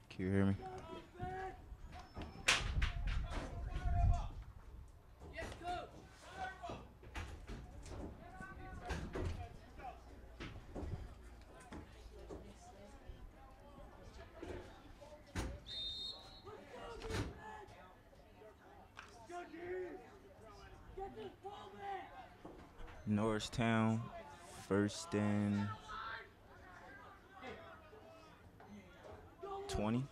Can you hear me? Norristown, first and 20.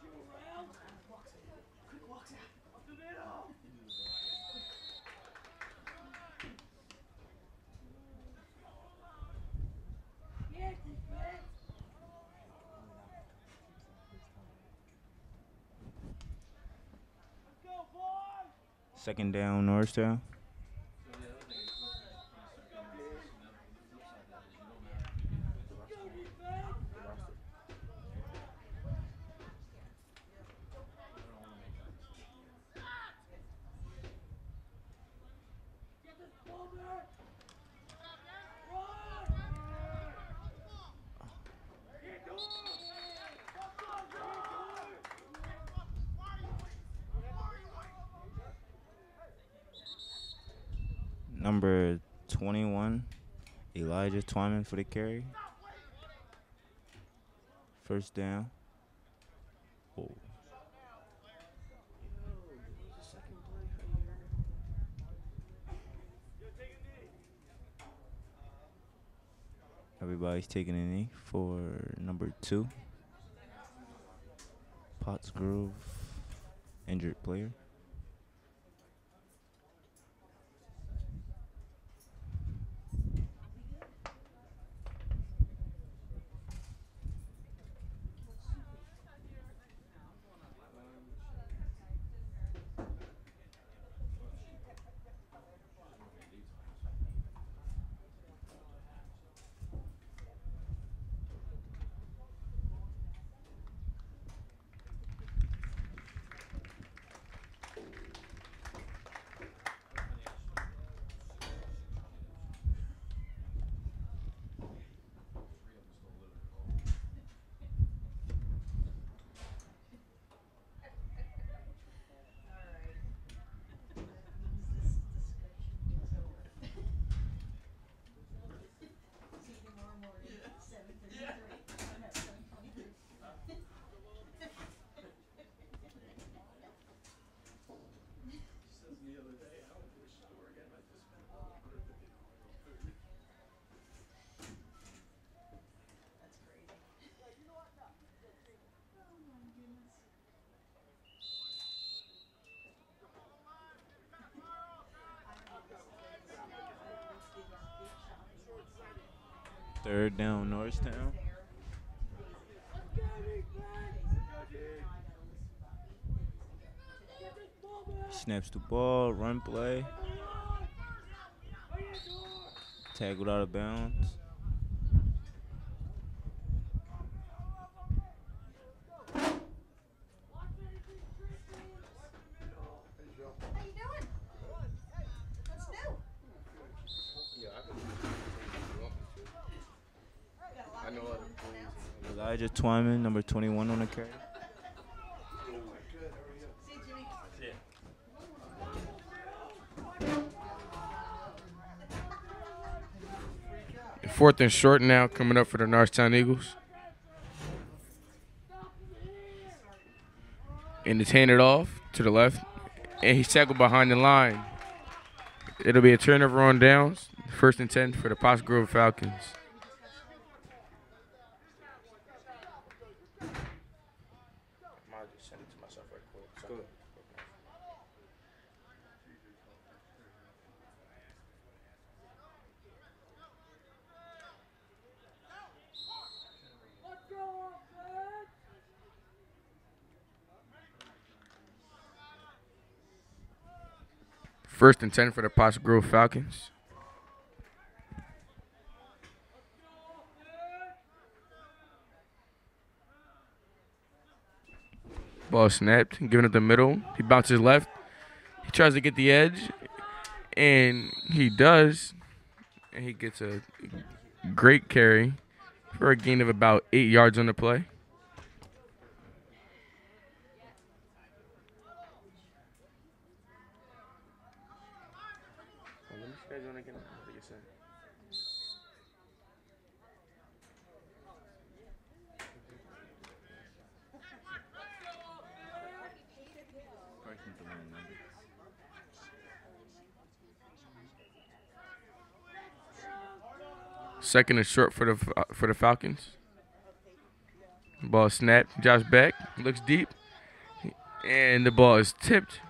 Second down, Norristown. Number 21, Elijah Twyman for the carry. First down. Oh. Everybody's taking a knee for number 2. POTTSGROVE, injured player. Third down, Norristown. Snaps the ball, run play. Tackled out of bounds. Elijah Twyman, number 21 on the carry. Fourth and short now coming up for the Norristown Eagles. And it's handed off to the left. And he's tackled behind the line. It'll be a turnover on downs. First and 10 for the POTTSGROVE Falcons. First and 10 for the POTTSGROVE Falcons. Ball snapped, giving it the middle. He bounces left. He tries to get the edge, and he does. And he gets a great carry. for a gain of about 8 yards on the play. Second and short for the Falcons. Ball snapped. Josh back. Looks deep. And the ball is tipped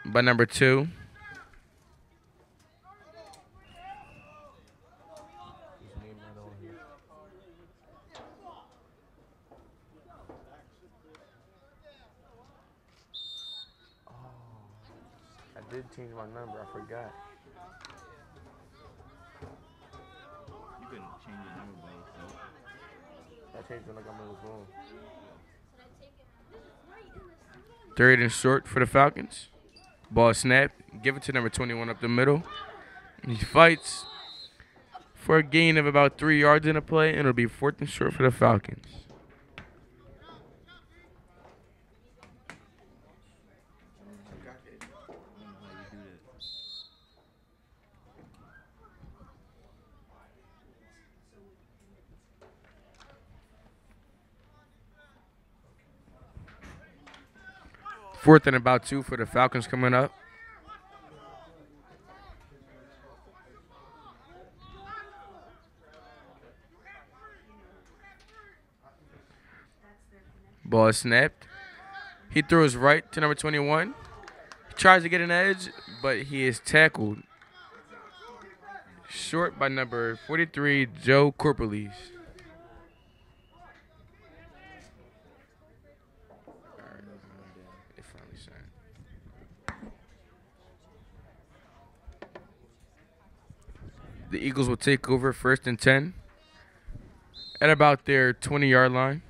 by number 2. I did change my number. I forgot. You couldn't change your number by yourself. I changed it like I'm on the phone. Third and short for the Falcons. Ball snapped. Give it to number 21 up the middle. He fights for a gain of about 3 yards in a play, and it'll be fourth and short for the Falcons. Fourth and about 2 for the Falcons coming up. Ball is snapped. He throws right to number 21. He tries to get an edge, but he is tackled short by number 43, Joe Corpeles. The Eagles will take over first and 10 at about their 20-yard line.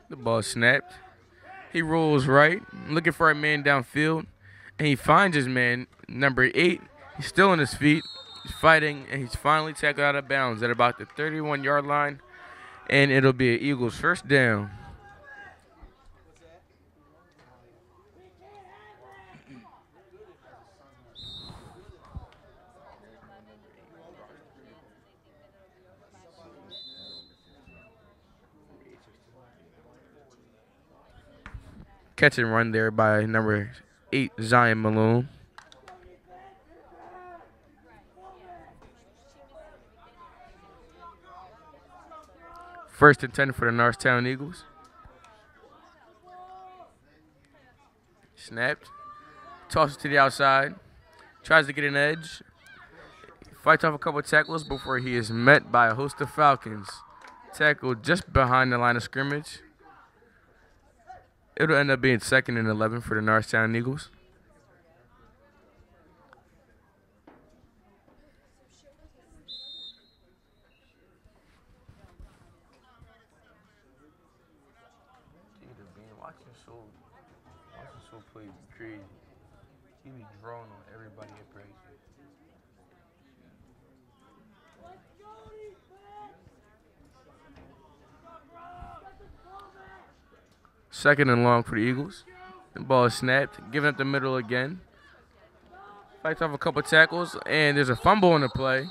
The ball snapped. He rolls right, looking for a man downfield, and he finds his man, number 8. He's still on his feet. He's fighting, and he's finally tackled out of bounds at about the 31-yard line, and it'll be an Eagles first down. Catch and run there by number 8, Zion Malone. First and 10 for the Norristown Eagles. Snapped. Tosses to the outside. Tries to get an edge. Fights off a couple of tackles before he is met by a host of Falcons. Tackled just behind the line of scrimmage. It'll end up being second and 11 for the Norristown Eagles. Watching so play crazy. He be drawing on everybody at praise. Second and long for the Eagles. The ball is snapped, giving up the middle again. Fights off a couple tackles, and there's a fumble in the play.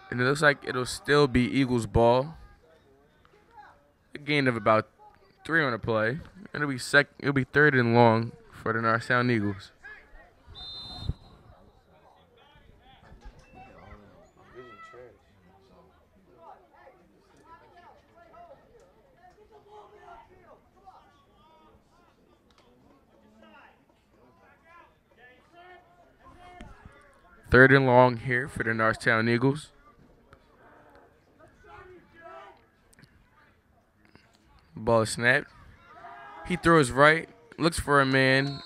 And it looks like it'll still be Eagles ball. A gain of about 3 on the play. And it'll be third and long for the Norristown Eagles. Third and long here for the Norristown Eagles. Ball is snapped. He throws right, looks for a man,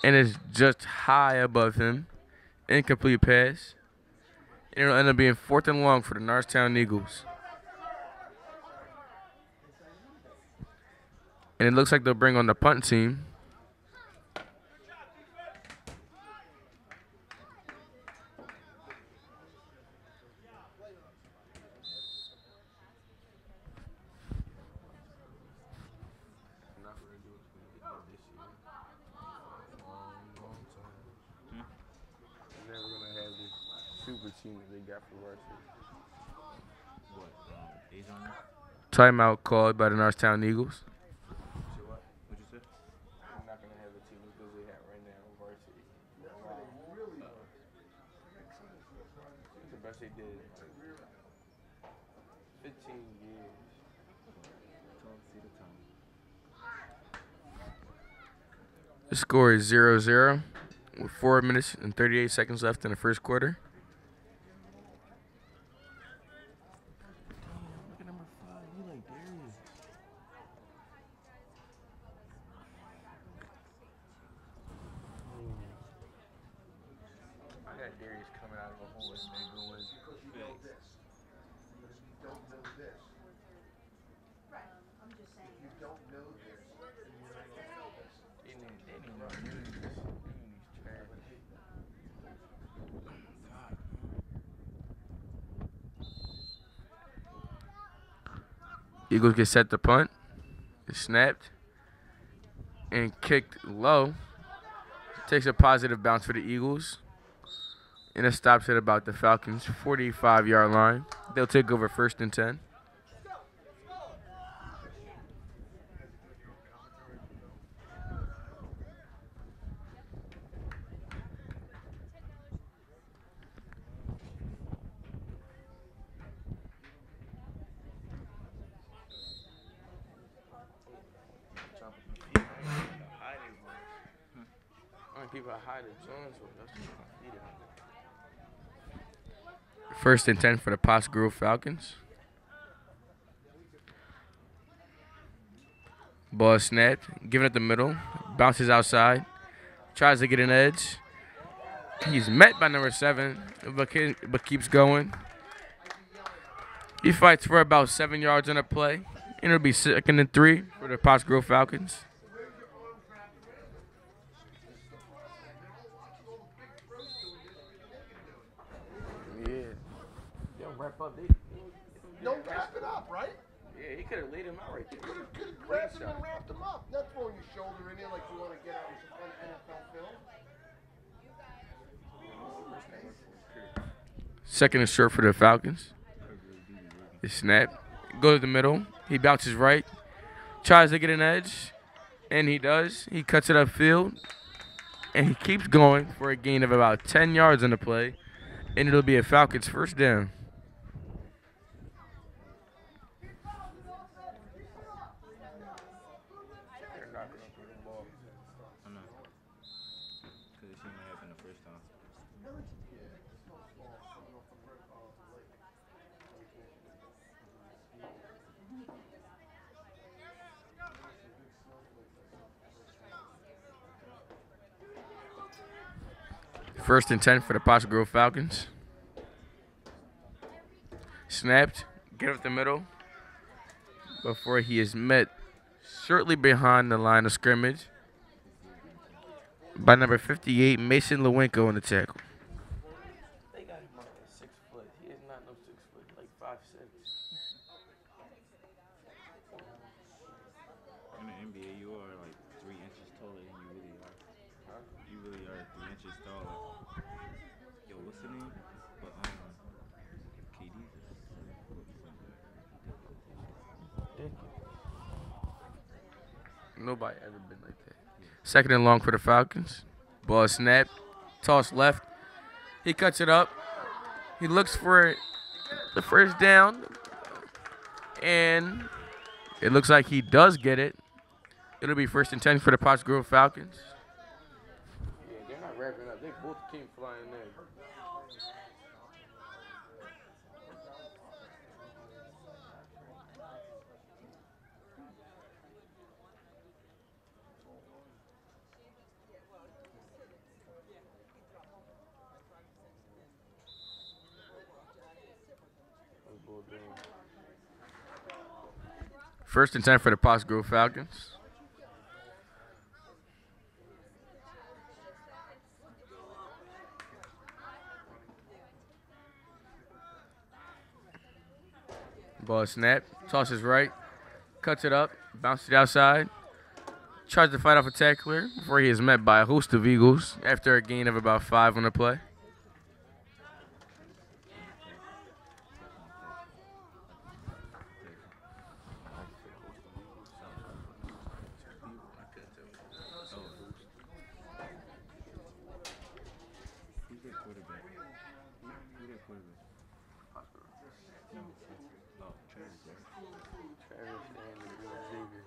and is just high above him. Incomplete pass. And it'll end up being 4th and long for the Norristown Eagles. And it looks like they'll bring on the punt team. Never gonna have this super team that they got for varsity. What? Age on there? Timeout called by the Norristown Eagles. What? What'd you say? I'm not gonna have the team as good as they have right now on varsity. It's the best they did in like 15 years. See the time. The score is 0-0 with 4 minutes and 38 seconds left in the first quarter. Look at number 5. He like Darius. I got Darius coming out of the hole and they go in. Eagles get set to punt. It's snapped and kicked low. Takes a positive bounce for the Eagles. And it stops at about the Falcons' 45-yard line. They'll take over 1st and 10. People are hiding Jones. 1st and 10 for the POTTSGROVE Falcons. Ball is snapped, given at the middle, bounces outside, tries to get an edge. He's met by number 7, but keeps going. He fights for about 7 yards on a play, and it'll be 2nd and 3 for the POTTSGROVE Falcons. Wrap up. Don't wrap it up, right? Yeah, he could have laid him out right there. Could have grabbed him and wrapped him up. Not throwing your shoulder in there like you want to get on NFL film. 2nd and short for the Falcons. It's snap. Go to the middle. He bounces right. Tries to get an edge. And he does. He cuts it upfield. And he keeps going for a gain of about 10 yards on the play. And it'll be a Falcons 1st down. First and 10 for the POTTSGROVE Falcons. Snapped, get up the middle before he is met shortly behind the line of scrimmage by number 58, Mason Lewenko, on the tackle. They got him up at 6 foot. He is not no 6 foot, like 5'6". In the NBA, you are like 3 inches taller than you really are. Huh? You really are 3 inches taller. Yo, what's the name? But KD's Nobody ever been like that. 2nd and long for the Falcons. Ball snapped. Toss left. He cuts it up. He looks for the 1st down. And it looks like he does get it. It'll be 1st and 10 for the POTTSGROVE Falcons. Yeah, they're not wrapping up. They both came flying in. First and 10 for the POTTSGROVE Falcons. Ball snapped, tosses right, cuts it up, bounces it outside, tries to fight off a tackler before he is met by a host of Eagles after a gain of about 5 on the play. Who's their quarterback? Who's their quarterback? No. Oh, Travis, right? Travis and Xavier,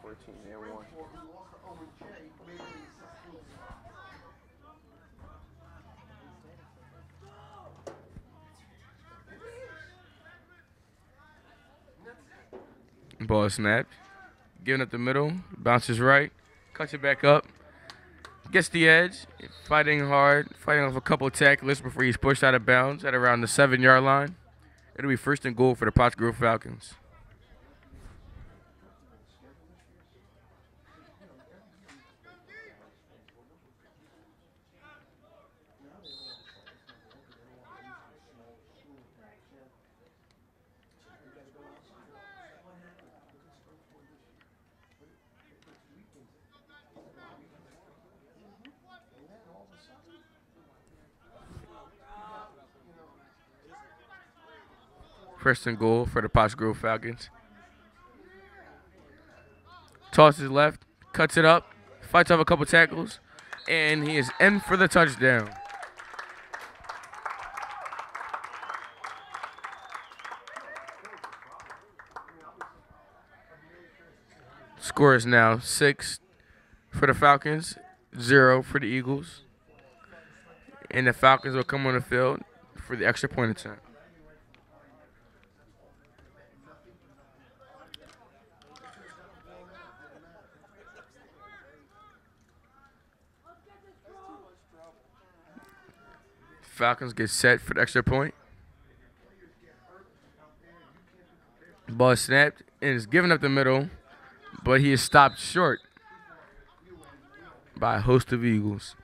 14 and 1. Ball snapped, giving up the middle, bounces right, cuts it back up, gets the edge, fighting hard, fighting off a couple of tacklers before he's pushed out of bounds at around the 7-yard line. It'll be first and goal for the POTTSGROVE Falcons. First and goal for the POTTSGROVE Falcons. Tosses left, cuts it up, fights off a couple tackles, and he is in for the touchdown. Score is now 6 for the Falcons, 0 for the Eagles. And the Falcons will come on the field for the extra point attempt. Falcons get set for the extra point. Ball is snapped and is given up the middle, but he is stopped short by a host of Eagles.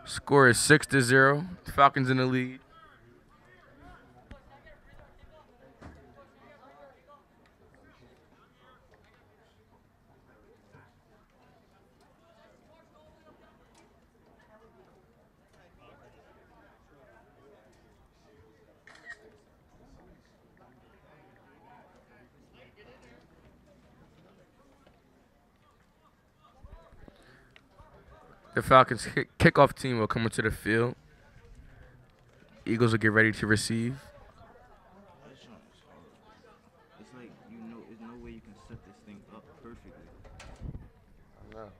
Score is 6-0. Falcons in the lead. The Falcons kickoff team will come into the field. Eagles will get ready to receive. It's like, there's no way you can set this thing up perfectly. I know.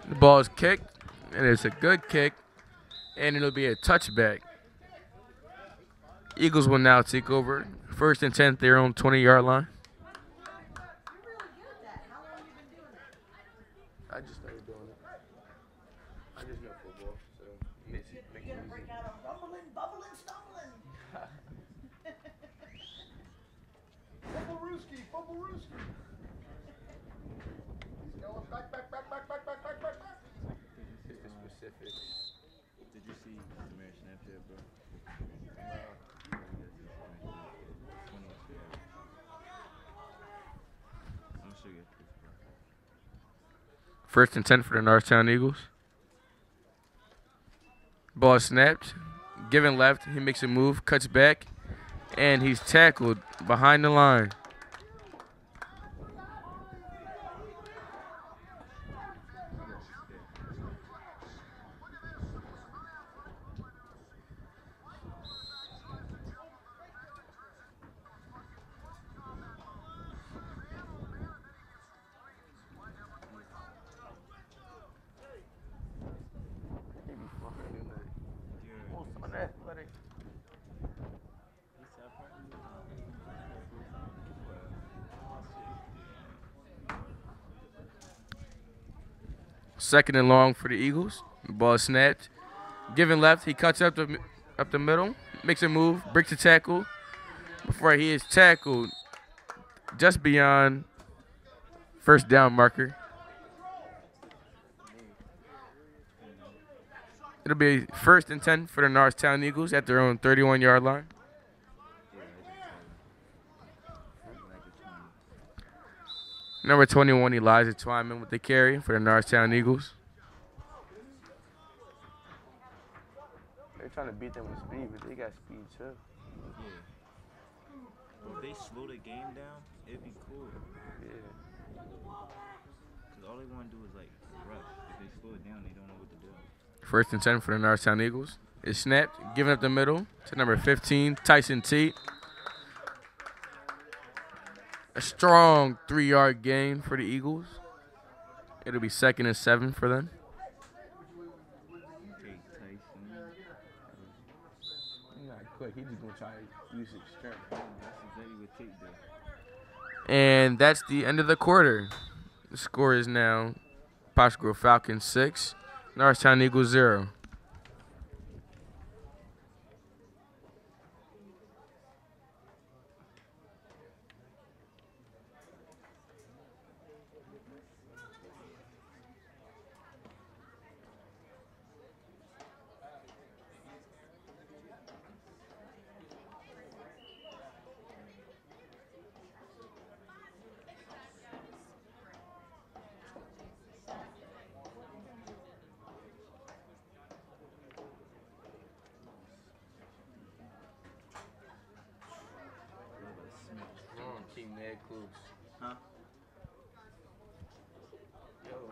The ball is kicked, and it's a good kick, and it'll be a touchback. Eagles will now take over. First and 10, their own 20-yard line. I just started doing it. I just know football, so it makes it easy. Break out a rumbling, bubbling, stumbling. Bubble-rooski, bubble-rooski. He's going back. It's the specifics. Did you see Samir Snapchat, bro? First and 10 for the Norristown Eagles. Ball snapped, given left. He makes a move, cuts back, and he's tackled behind the line. Second and long for the Eagles. The ball is snapped. Given left, he cuts up the middle, makes a move, breaks the tackle before he is tackled just beyond first down marker. It'll be 1st and 10 for the Norristown Eagles at their own 31-yard line. Number 21, Elijah Twyman with the carry for the Norristown Eagles. They're trying to beat them with speed, but they got speed too. Yeah. Well, if they slow the game down, it'd be cool. Yeah. Because all they want to do is, like, rush. If they slow it down, they don't know what to do. 1st and 10 for the Norristown Eagles. It's snapped, giving up the middle to number 15, Tyson Tate. A strong 3-yard gain for the Eagles. It'll be 2nd and 7 for them. Okay, Tyson. He's not quick. He's just going to try to use his strength. That's exactly what Tate did. And that's the end of the quarter. The score is now POTTSGROVE Falcons 6, Norristown Eagles 0. Keep mad close. Huh? Yo,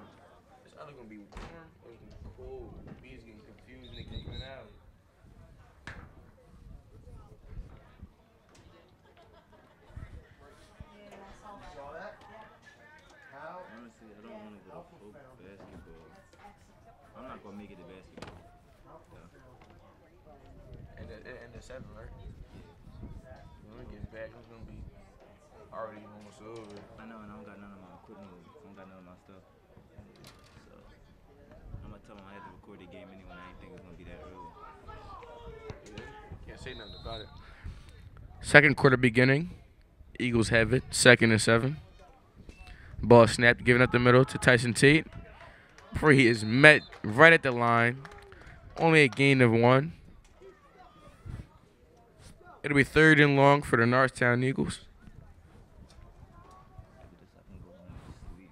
it's either gonna be warm or it's gonna be cold. The bees getting confused and they can't even out. Saw that? How? Honestly, I don't want to go to basketball. I'm not going to make it to basketball. And the 7, right? When we get back, it's gonna be already almost over. I know, and I don't got none of my equipment. I don't got none of my stuff. So, I'm going to tell them I had to record the game anyway. I didn't think it was going to be that early. Yeah, can't say nothing about it. Second quarter beginning. Eagles have it. 2nd and 7. Ball snapped, giving up the middle to Tyson Tate. Before he is met right at the line. Only a gain of 1. It'll be 3rd and long for the Norristown Eagles. I can go home and sleep.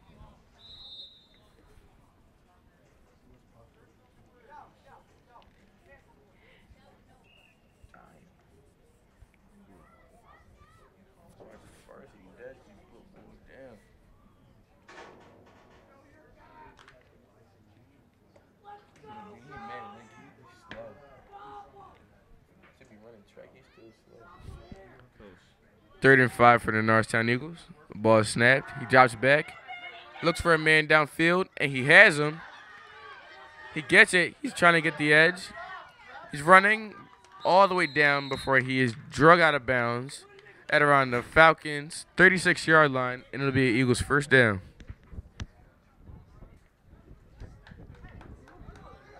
Third and 5 for the Norristown Eagles. The ball is snapped. He drops back. Looks for a man downfield, and he has him. He gets it. He's trying to get the edge. He's running all the way down before he is drug out of bounds at around the Falcons' 36-yard line, and it'll be an Eagles' first down.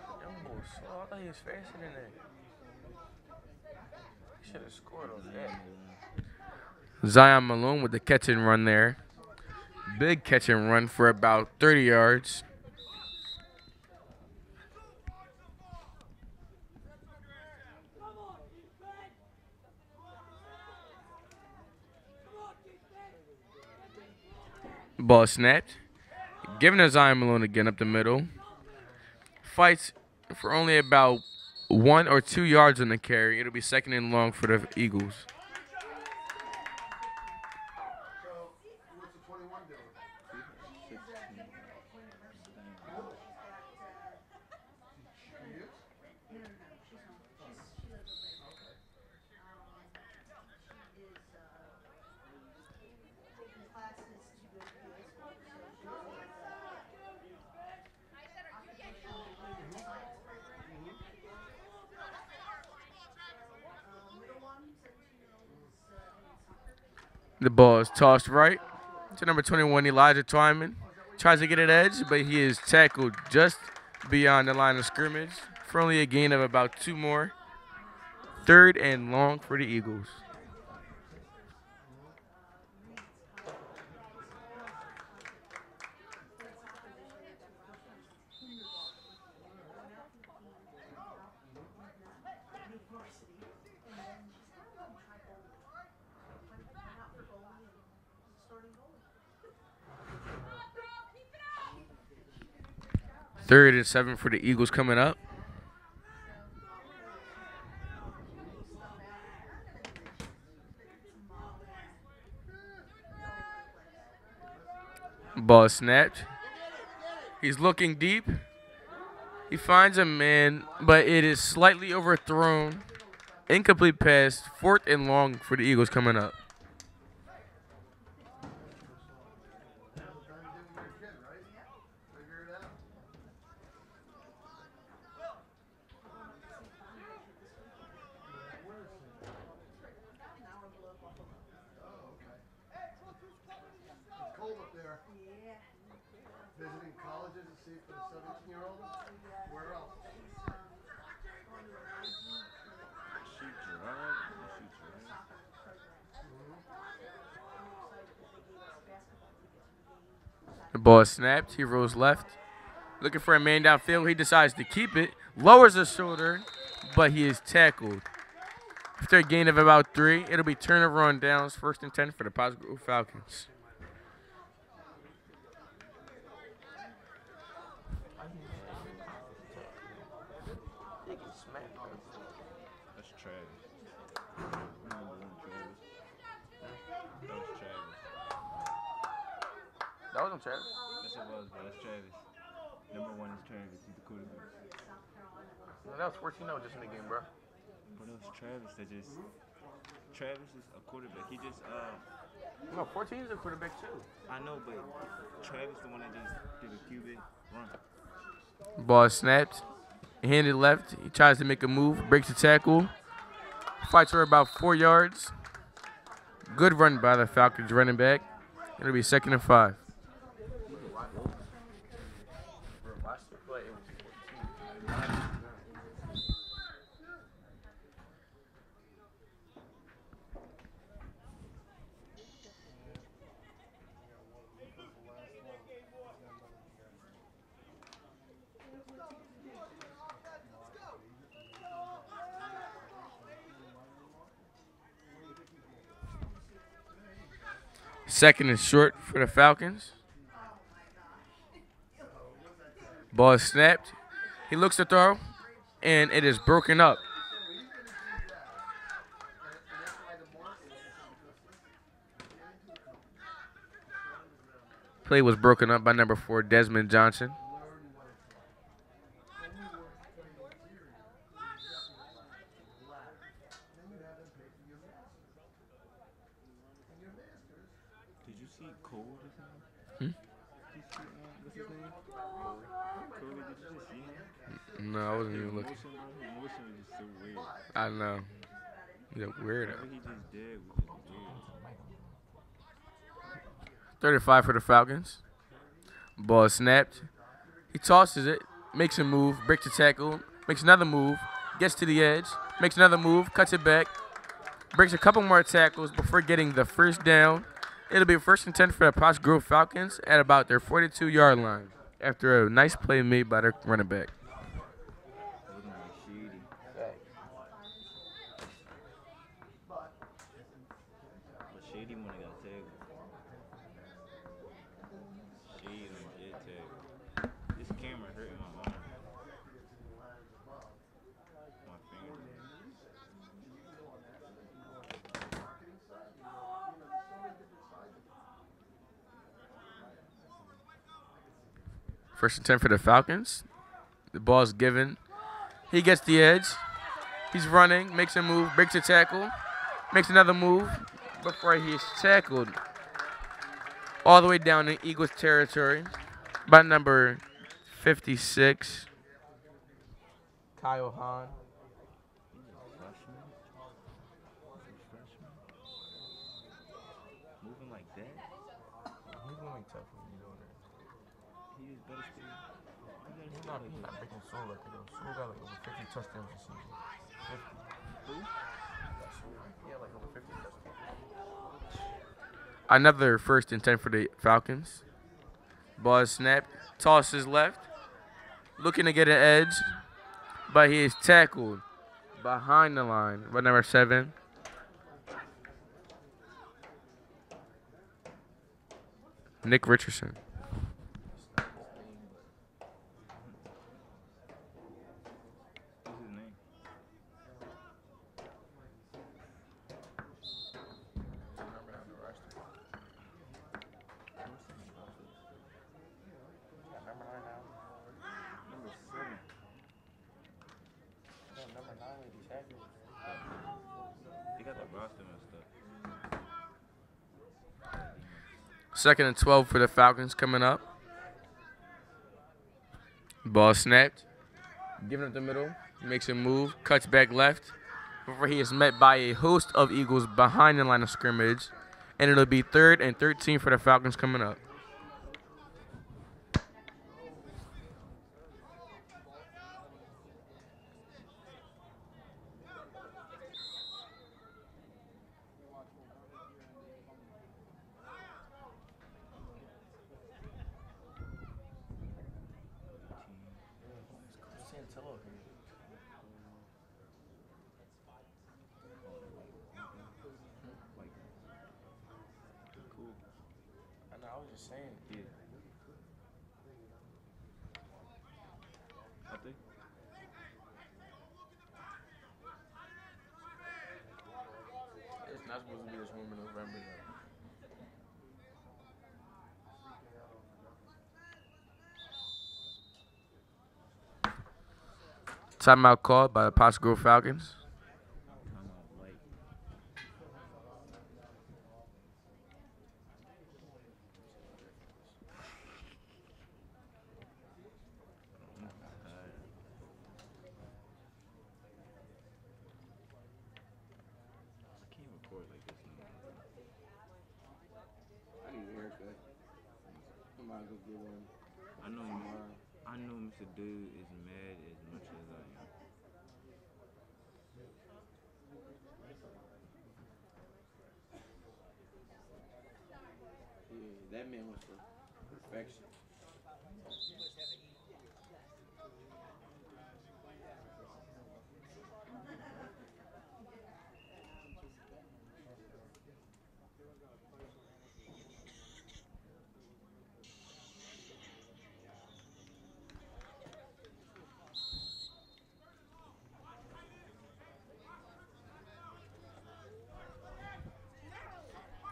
I thought he was faster than that. He should have scored on that. Zion Malone with the catch and run there. Big catch and run for about 30 yards. Ball snapped. Giving to Zion Malone again up the middle. Fights for only about 1 or 2 yards on the carry. It'll be 2nd and long for the Eagles. What's the 21 doing? The ball is tossed right to number 21, Elijah Twyman. Tries to get an edge, but he is tackled just beyond the line of scrimmage for only a gain of about 2 more. 3rd and long for the Eagles. Third and 7 for the Eagles coming up. Ball snapped. He's looking deep. He finds a man, but it is slightly overthrown. Incomplete pass. 4th and long for the Eagles coming up. Visiting colleges to see for the 17-year-old? Where else? The ball is snapped. He rolls left. Looking for a man downfield. He decides to keep it. Lowers his shoulder, but he is tackled. After a gain of about 3, it'll be turnover on downs. 1st and 10 for the POTTSGROVE Falcons. That's Travis. That wasn't Travis. Yes, it was, but that's Travis. Number 1 is Travis. He's the quarterback. That was 14-0 just in the game, bro. But it was Travis that just. Travis is a quarterback. He just No, 14 is a quarterback too. I know, but Travis the one that just did a QB run. Ball is snapped. Handed left. He tries to make a move. Breaks the tackle. Fights for about 4 yards. Good run by the Falcons running back. It'll be 2nd and 5. Second and short for the Falcons. Ball is snapped. He looks to throw, and it is broken up. Play was broken up by number 4, Desmond Johnson. Did you see Cole or something? What's his name? Cole, did you just see him? No, I wasn't even looking. His motion was just so weird. I know. He's a weirdo. Whatever he just did was just weird. 35 for the Falcons. Ball is snapped. He tosses it, makes a move, breaks the tackle, makes another move, gets to the edge, makes another move, cuts it back, breaks a couple more tackles before getting the first down. It'll be 1st and 10 for the POTTSGROVE Falcons at about their 42-yard line after a nice play made by their running back. Looking like Sheedy. But Sheedy when he got tagged. Sheedy when he get tagged. This camera hurting my arm. My finger. First and 10 for the Falcons. The ball's given. He gets the edge. He's running, makes a move, breaks a tackle, makes another move before he's tackled all the way down in Eagles territory by number 56, Kyle Hahn. Moving like that? He's moving tough when you doing that. better speed. He's not breaking Sewell record though. Sewell got like over 50 touchdowns this season. 50. Who? Yeah, like over 50 touchdowns. Another 1st and 10 for the Falcons. Ball is snapped. Tosses left. Looking to get an edge. But he is tackled behind the line by number 7. Nick Richardson. What's his name? Number 7. They got the roster messed up. 2nd and 12 for the Falcons coming up. Ball snapped. Giving it the middle. Makes a move. Cuts back left. Before he is met by a host of Eagles behind the line of scrimmage. And it'll be 3rd and 13 for the Falcons coming up. Cool. I know, I was just saying. Yeah. Up there? It's not supposed to be this warm in November, though. Timeout called by the POTTSGROVE Falcons. I'm on white. I can't record like this anymore. I need a haircut. I might go get one. I know Mr. Dude is mad as much as I am. Yeah, that man was for perfection.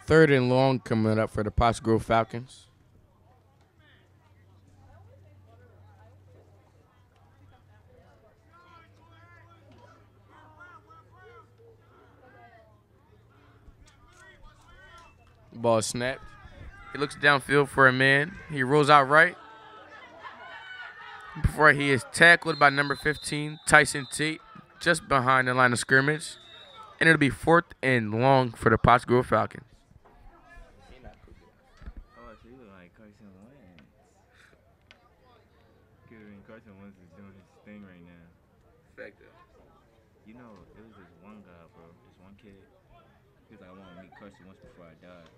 Third and long coming up for the POTTSGROVE Falcons. Ball snapped. He looks downfield for a man. He rolls out right. Before he is tackled by number 15, Tyson Tate, just behind the line of scrimmage. And it'll be 4th and long for the POTTSGROVE Falcons. Oh, so you look like Carson Wentz. Carson Wentz is doing his thing right now. Effective. You know, it was this one guy, bro. This one kid. He was like, I want to meet Carson Wentz before I die.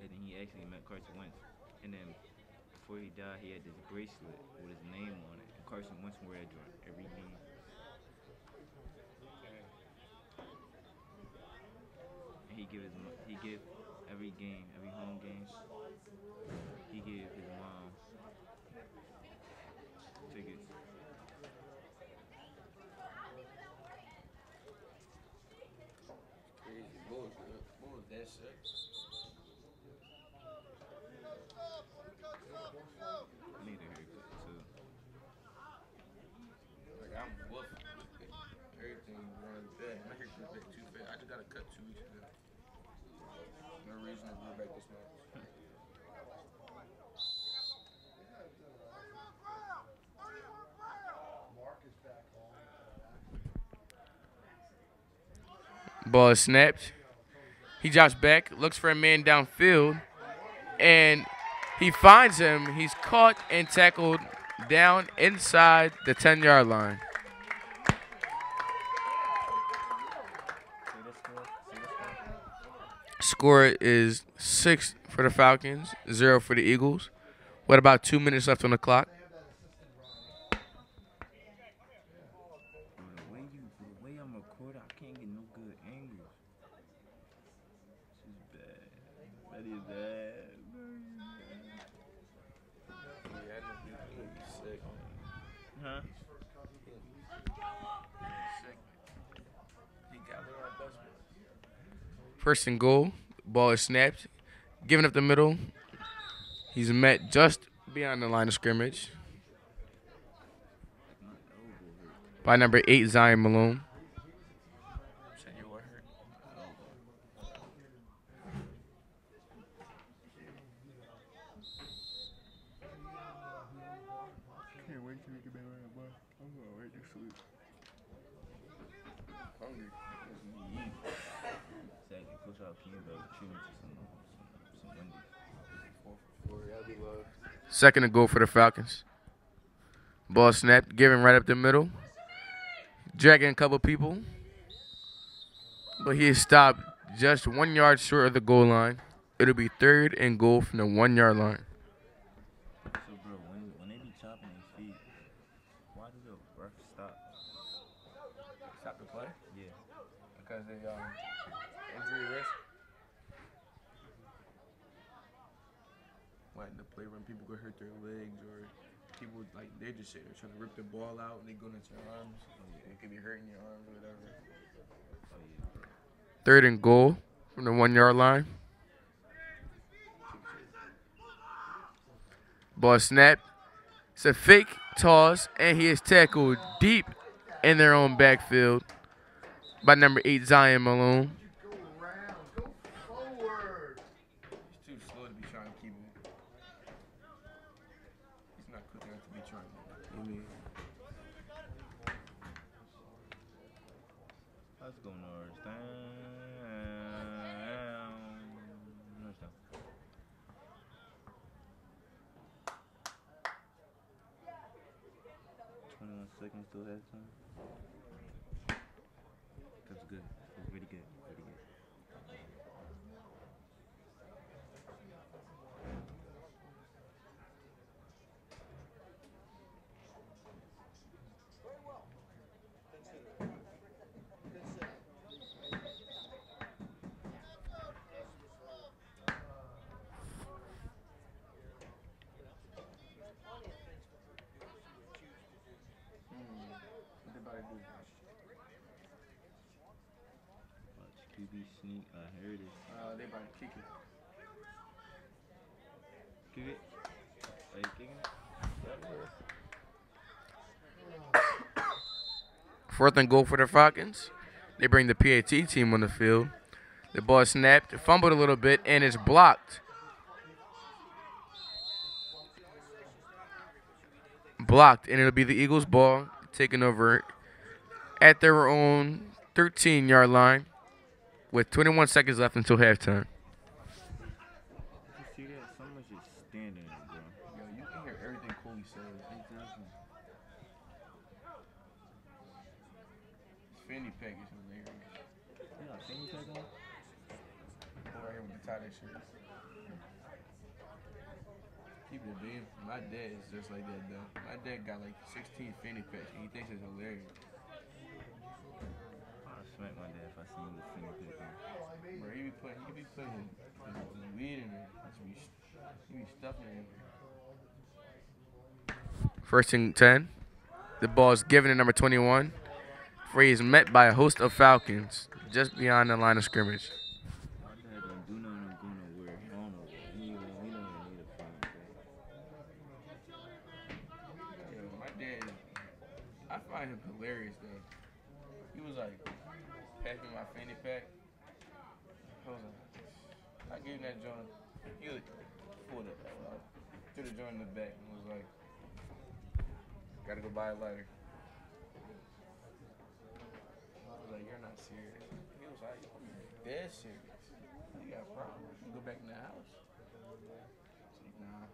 And then he actually met Carson Wentz. And then before he died, he had this bracelet with his name on it. And Carson Wentz wore that joint every game. And he give every game, every home game, he gave his mom tickets. Crazy bullshit. What was that shit? I need a haircut too. Like, I'm woofing. Everything runs back. My hair's back too fast. I just got to cut 2 weeks ago. No reason to go back this much. Ball is snapped. He drops back, looks for a man downfield, and He finds him. He's caught and tackled down inside the 10-yard line. Score is 6 for the Falcons, 0 for the Eagles. With about 2 minutes left on the clock. The way I'm recording, I can't get no good angles. This is bad. That is bad. Huh? First and goal. Ball is snapped. Giving up the middle. He's met just beyond the line of scrimmage by number 8, Zion Malone. Can't wait till we get back on the bus. I'm going right to sleep. Hungry. Exactly. Coach out King about treat me to some Wendy's. Second and goal for the Falcons. Ball snapped, giving right up the middle. Dragging a couple people. But he is stopped just 1 yard short of the goal line. It'll be third and goal from the 1 yard line. So, bro, when they be chopping their feet, why do the ref stop? Stop the play? Yeah. Because they injury risk. Like the play when people could hurt their legs or people like they just say they're trying to rip the ball out and they go into your arms. It could be hurting your arms or whatever. Oh, yeah. Third and goal from the 1 yard line. Ball snapped. It's a fake toss, and he is tackled deep in their own backfield by number 8, Zion Malone. Go around. Go forward. He's too slow to be trying to keep it. He's not quick enough to be trying to. Let's go Norristown. Norristown. 21 seconds till halftime. That's good. That's really good. Really good. Watch QB sneak. I heard it. They about to kick it. Kick it. Are you kicking it? Fourth and goal for the Falcons. They bring the PAT team on the field. The ball is snapped, fumbled a little bit, and it's blocked. Blocked, and it'll be the Eagles' ball taking over at their own 13-yard line with 21 seconds left until halftime. You see that? Someone's just standing there, bro. Yo, you can hear everything Coley says. His fanny pack is hilarious. Yeah, fanny pack on? Right here with the tie that shit. Keep it being. My dad is just like that though. My dad got like 16 fanny packs and he thinks it's hilarious. I'll smack my dad if I see him with fanny pack on. Bro, he be putting his weed in there. He be stuffing it in there. First and 10. The ball is given to number 21. Where he is met by a host of Falcons just beyond the line of scrimmage. My dad don't do nothing and go nowhere. He don't know. He don't even need a fanny pack. Yo, my dad, I find him hilarious though. He was like, packing my fanny pack. I gave him that joint. He like, pulled it, threw the joint in the back and was like, gotta go buy a lighter. I was like, you're not serious. He was like, I'm dead serious. You got a problem. You go back in the house. I was like, nah.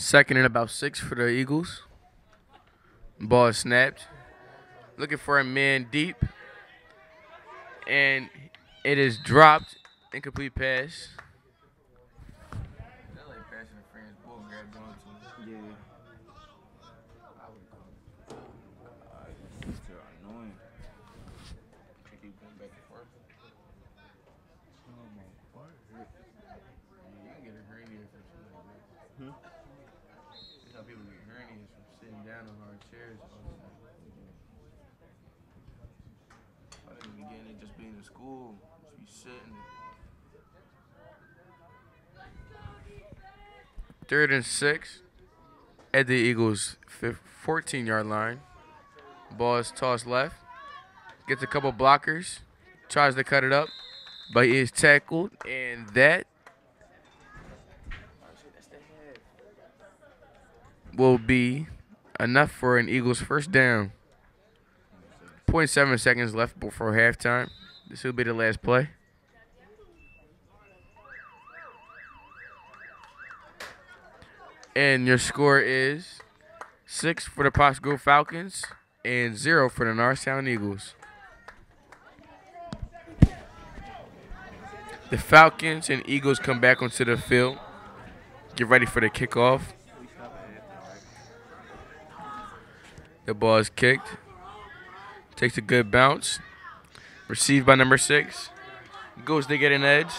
Second and about 6 for the Eagles. Ball is snapped. Looking for a man deep. And it is dropped. Incomplete pass. Yeah. It's too annoying. That's how people get hernias from sitting down on hard chairs all the time. I didn't begin it just being in school, just be sitting. 3rd and 6 at the Eagles' 14-yard line. Ball is tossed left. Gets a couple blockers. Tries to cut it up, but he is tackled, and that will be enough for an Eagles first down. 0.7 seconds left before halftime. This will be the last play. And your score is 6 for the POTTSGROVE Falcons and 0 for the Norristown Eagles. The Falcons and Eagles come back onto the field. Get ready for the kickoff. The ball is kicked. Takes a good bounce. Received by number 6. Goes to get an edge.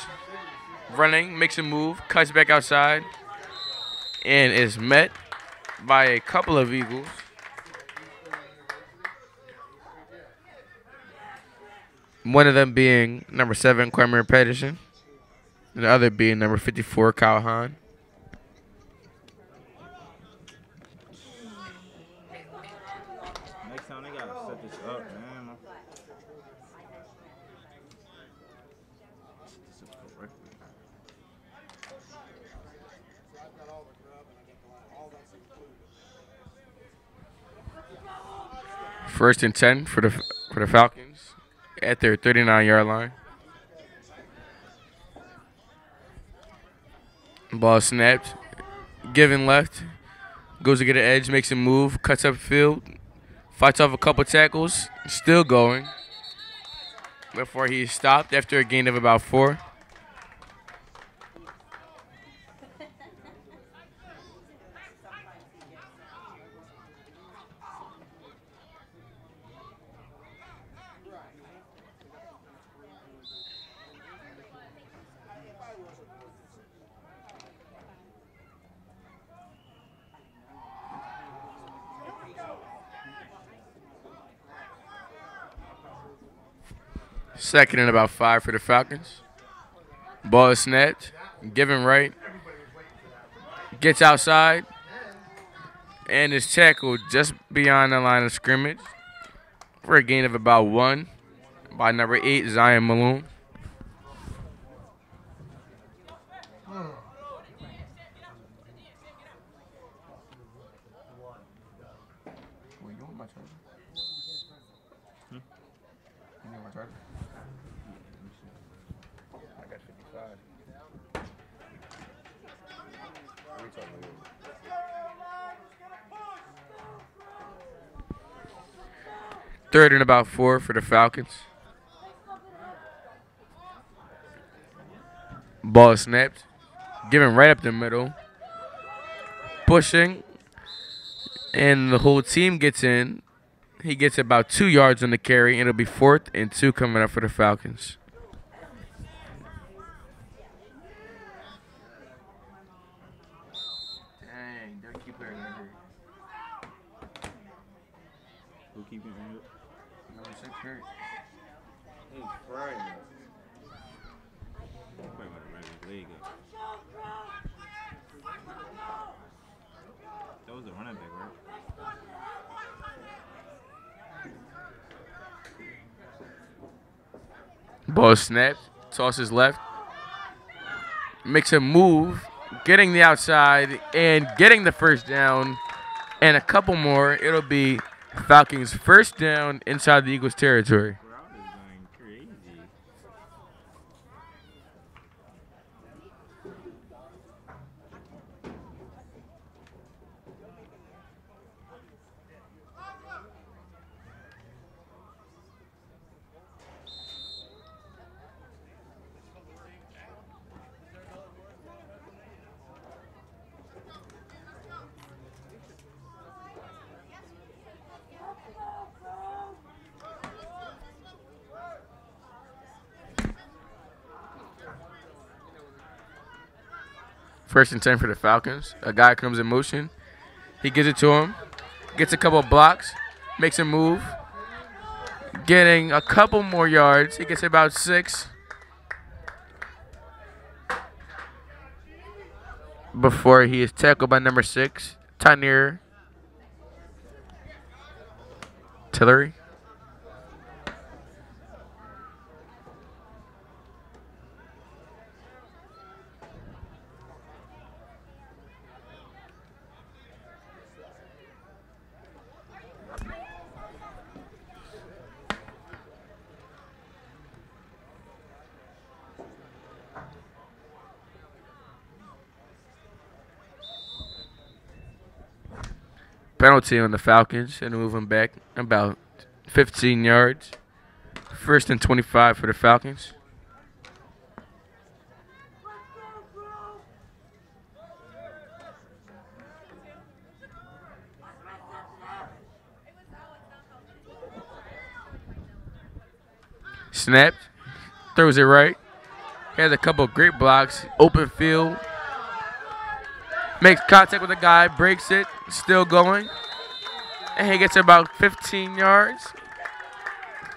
Running, makes a move, cuts back outside, and is met by a couple of Eagles. One of them being number 7, Kwame Patterson, and the other being number 54, Kyle Hahn. Next time they gotta set this up, man. Set this up correctly. First and 10 for the Falcons at their 39-yard line. Ball snapped. Given left. Goes to get an edge, makes a move, cuts up field, fights off a couple tackles, still going before he stopped after a gain of about 4. Second and about 5 for the Falcons. Ball is snapped. Given right. Gets outside. And is tackled just beyond the line of scrimmage for a gain of about 1 by number 8, Zion Malone. Third and about 4 for the Falcons. Ball is snapped. Given right up the middle. Pushing. And the whole team gets in. He gets about 2 yards on the carry. And it'll be 4th and 2 coming up for the Falcons. Dang, they're keeping it. Who keeping it? Number 6 hurt. He's frying it. Probably about to wrap his leg up. That was the running back, right? Ball snapped. Tosses left. Makes a move. Getting the outside and getting the first down. And a couple more. It'll be Falcons first down inside the Eagles territory. Crowd is going crazy. First and 10 for the Falcons. A guy comes in motion. He gives it to him. Gets a couple of blocks. Makes a move. Getting a couple more yards. He gets about 6. Before he is tackled by number 6, Tanier Tillery. Penalty on the Falcons and move him back about 15 yards. First and 25 for the Falcons. Snapped. Throws it right. Has a couple of great blocks. Open field. Makes contact with the guy. Breaks it. Still going. And he gets about 15 yards.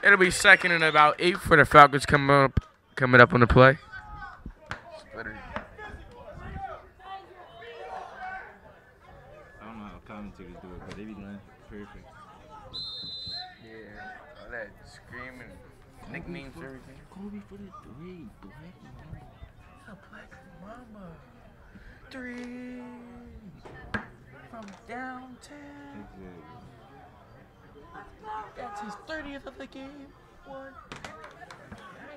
It'll be second and about 8 for the Falcons coming up on the play. I don't know how commentators do it, but they be doing perfect. Yeah, all that screaming, nicknames, everything. Kobe for the 3, Black Mamba. A Black Mamba. 3 from downtown. Exactly. That's his 30th of the game. What?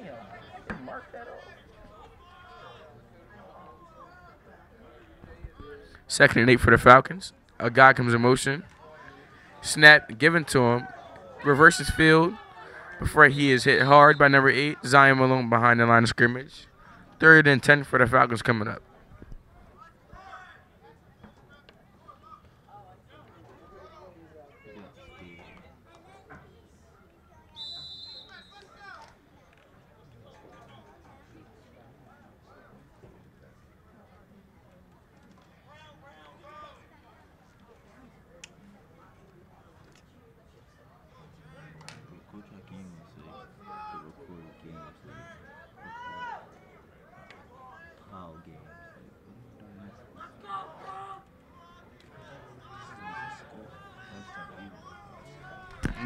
Damn. They marked that off. Second and 8 for the Falcons. A guy comes in motion. Snap given to him. Reverses field before he is hit hard by number 8, Zion Malone, behind the line of scrimmage. Third and 10 for the Falcons coming up.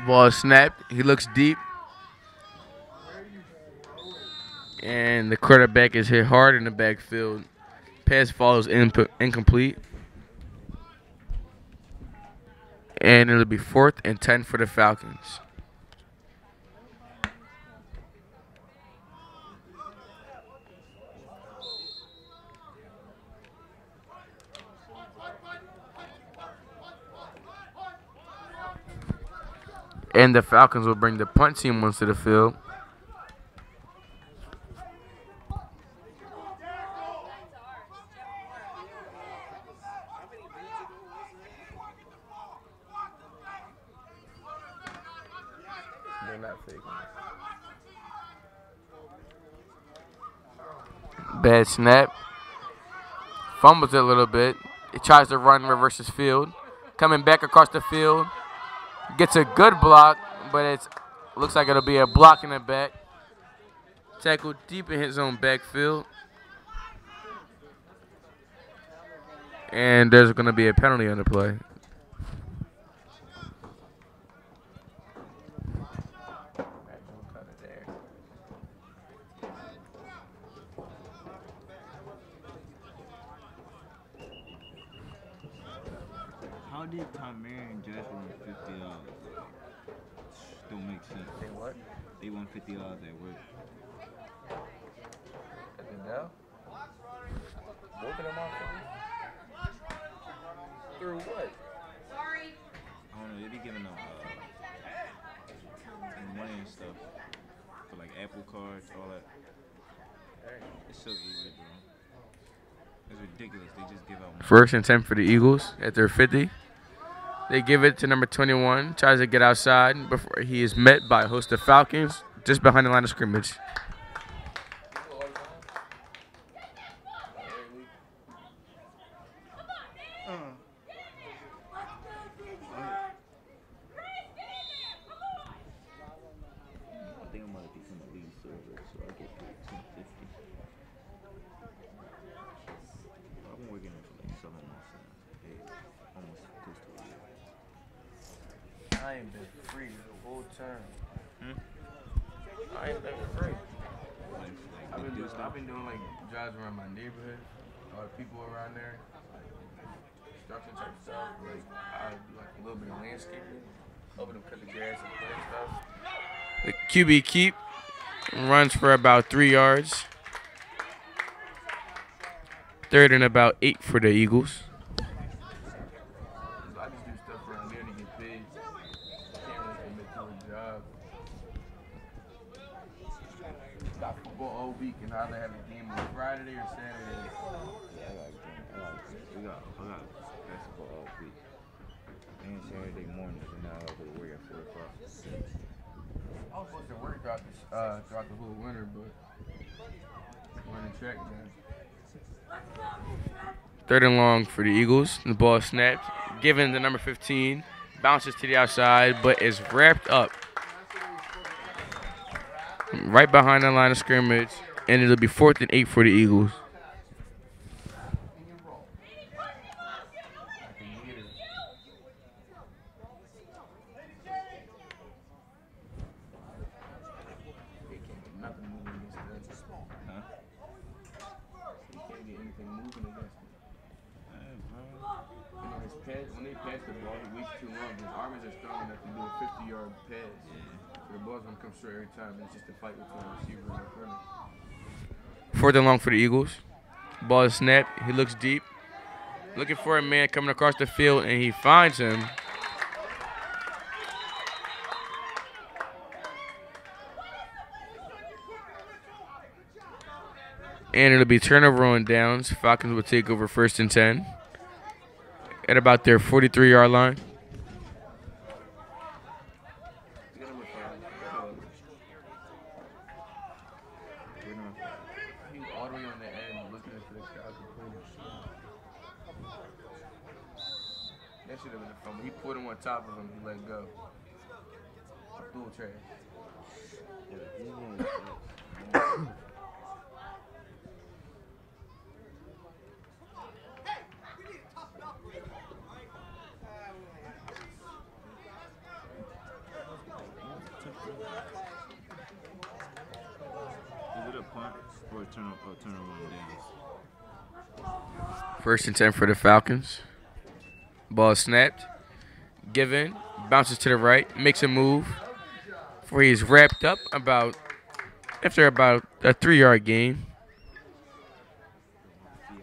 Ball snapped. He looks deep. And the quarterback is hit hard in the backfield. Pass follows incomplete. And it'll be 4th and 10 for the Falcons. And the Falcons will bring the punt team onto the field. They're not faking. Bad snap. Fumbles it a little bit. He tries to run, reverses field. Coming back across the field. Gets a good block, but it looks like it'll be a block in the back. Tackled deep in his own backfield. And there's going to be a penalty on the play. How did Tamir and Jeff win $50? Don't make sense. They what? They won $50 at work. At the Dell? Both of them off? Through what? I don't know. They be giving them money and stuff for like Apple cards, all that. It's so easy, bro. It's ridiculous. They just give out money. First and 10 for the Eagles at their 50. They give it to number 21. Tries to get outside before he is met by a host of Falcons just behind the line of scrimmage. I ain't been free the whole time. Hmm? I ain't been free. Like, I've been doing like jobs around my neighborhood. A lot of people around there. Construction type stuff. Like I do like a little bit of landscaping, helping them cut the grass and plant stuff. The QB keep runs for about 3 yards. 3rd and about 8 for the Eagles. I just do stuff around there to get paid. Can't really commit to a job. Got football all week and I either have a game on Friday or Saturday. Yeah, I got basketball all week. And Saturday morning, and now I go to work at 4 o'clock. I was supposed to work throughout the whole winter, but running track man. 3rd and long for the Eagles. The ball snapped. Given the number 15. Bounces to the outside, but is wrapped up right behind the line of scrimmage. And it'll be 4th and 8 for the Eagles. When they pass the ball, he waits too long. His arms are strong enough to do a 50-yard pass. So the ball's going to come straight every time. It's just a fight between the receiver and the runner. 4th and long for the Eagles. Ball is snapped. He looks deep. Looking for a man coming across the field, and he finds him. And it'll be turnover on downs. Falcons will take over 1st and 10. At about their 43-yard line. He's all the way on the end looking into the crowd. That should have been a fumble. He put him on top of him. He let go. Dual trash. Turnover on downs. 1st and 10 for the Falcons. Ball snapped. Given. Bounces to the right. Makes a move. Before he's wrapped up after about a 3-yard gain.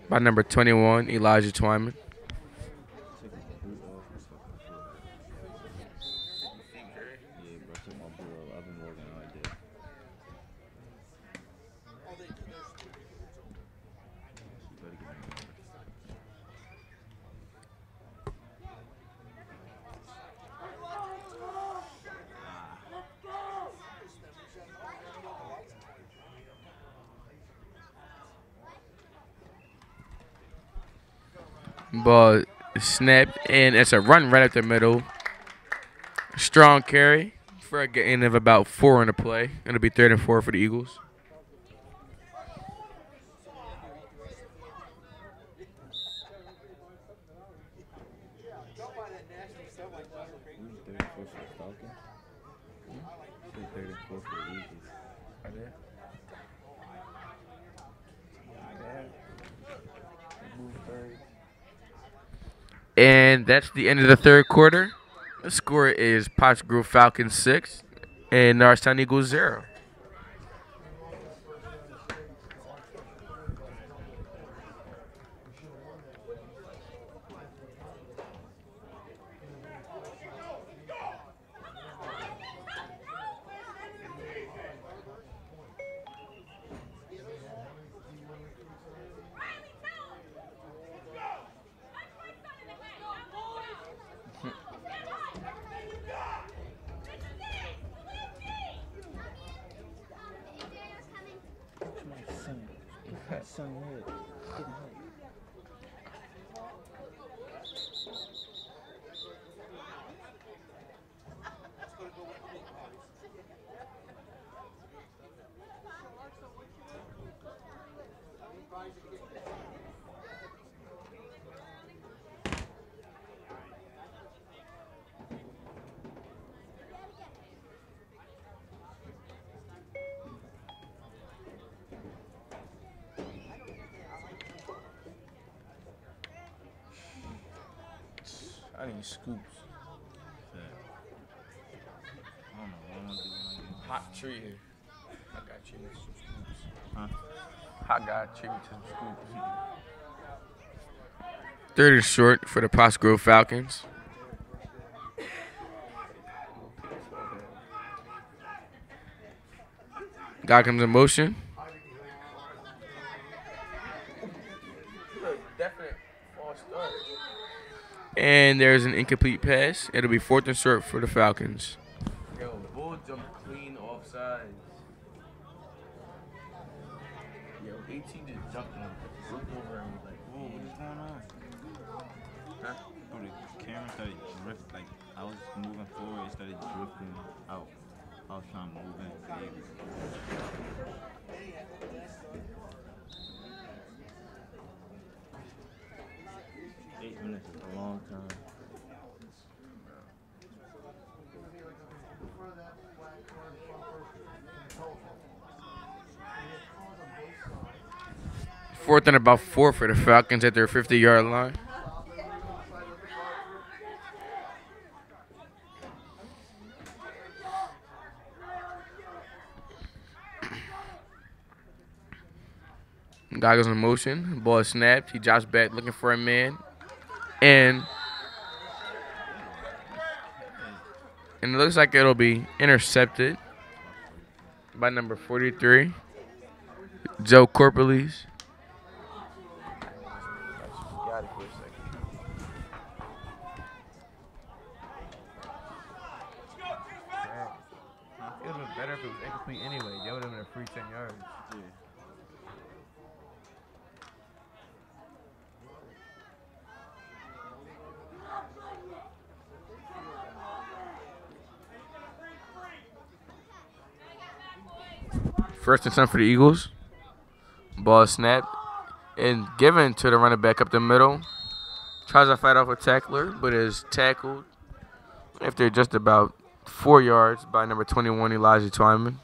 By number 21, Elijah Twyman. Ball snapped, and it's a run right up the middle. Strong carry for a gain of about 4 on the play. It'll be 3rd and 4 for the Eagles. And that's the end of the 3rd quarter. The score is POTTSGROVE Falcons 6 and Norristown Eagles 0. I need scoops. Shit. I don't know what I'm gonna do when I get Hot treat here. I got you with some scoops. Huh? Hot guy treat me to some scoops. Third and short for the POTTSGROVE Falcons. Guy comes in motion. Definite false start. And there's an incomplete pass. It'll be fourth and short for the Falcons. Yo, bull jumped clean offsides. Yo, 18 just jumped on him. Looked over and was like, Whoa, what is going on? huh? Bro, the camera started drifting. Like, I was moving forward, it started drifting out. I was trying to move in. Baby. 8 minutes is a long time. Fourth and about 4 for the Falcons at their 50-yard line. Guy goes in motion. Ball is snapped. He drops back looking for a man. And it looks like it'll be intercepted by number 43, Joe Corpeles. Got it for a second. It would have been better if it was incomplete anyway. That would have been a free 10 yards. Yeah. First and 10 for the Eagles. Ball is snapped and given to the running back up the middle. Tries to fight off a tackler, but is tackled after just about 4 yards by number 21, Elijah Twyman.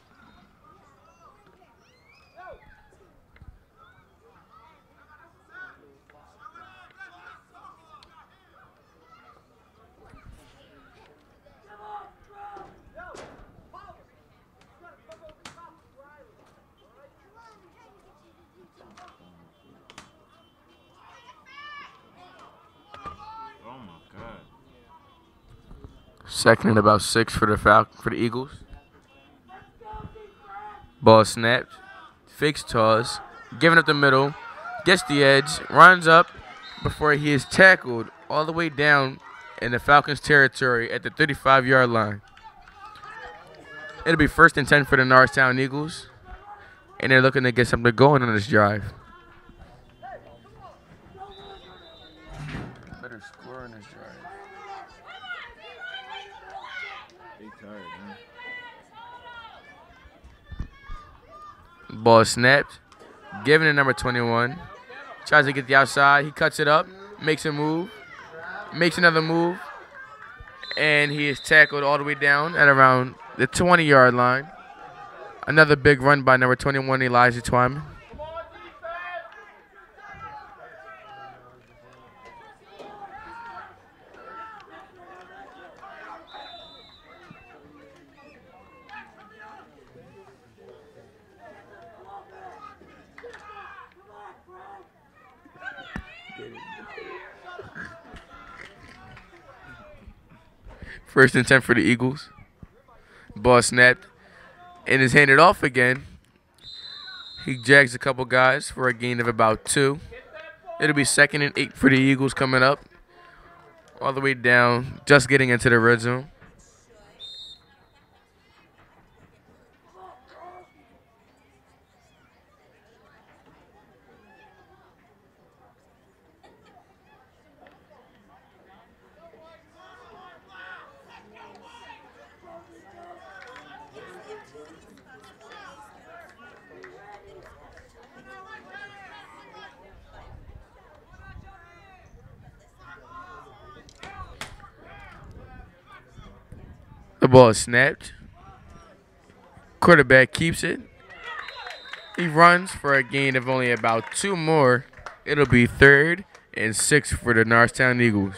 Oh my God. Second and about 6 for the Eagles. Ball snapped. Fakes toss. Giving up the middle. Gets the edge. Runs up before he is tackled all the way down in the Falcons' territory at the 35-yard line. It'll be first and 10 for the Norristown Eagles. And they're looking to get something going on this drive. Better score on this drive. They tired, man. Ball snapped. Given to number 21. Tries to get the outside. He cuts it up. Makes a move. Makes another move. And he is tackled all the way down at around the 20-yard line. Another big run by number 21, Elijah Twyman. First and 10 for the Eagles. Ball snapped and is handed off again. He jags a couple guys for a gain of about 2. It'll be second and 8 for the Eagles coming up. All the way down, just getting into the red zone. The ball is snapped. Quarterback keeps it. He runs for a gain of only about 2 more. It'll be third and 6 for the Norristown Eagles.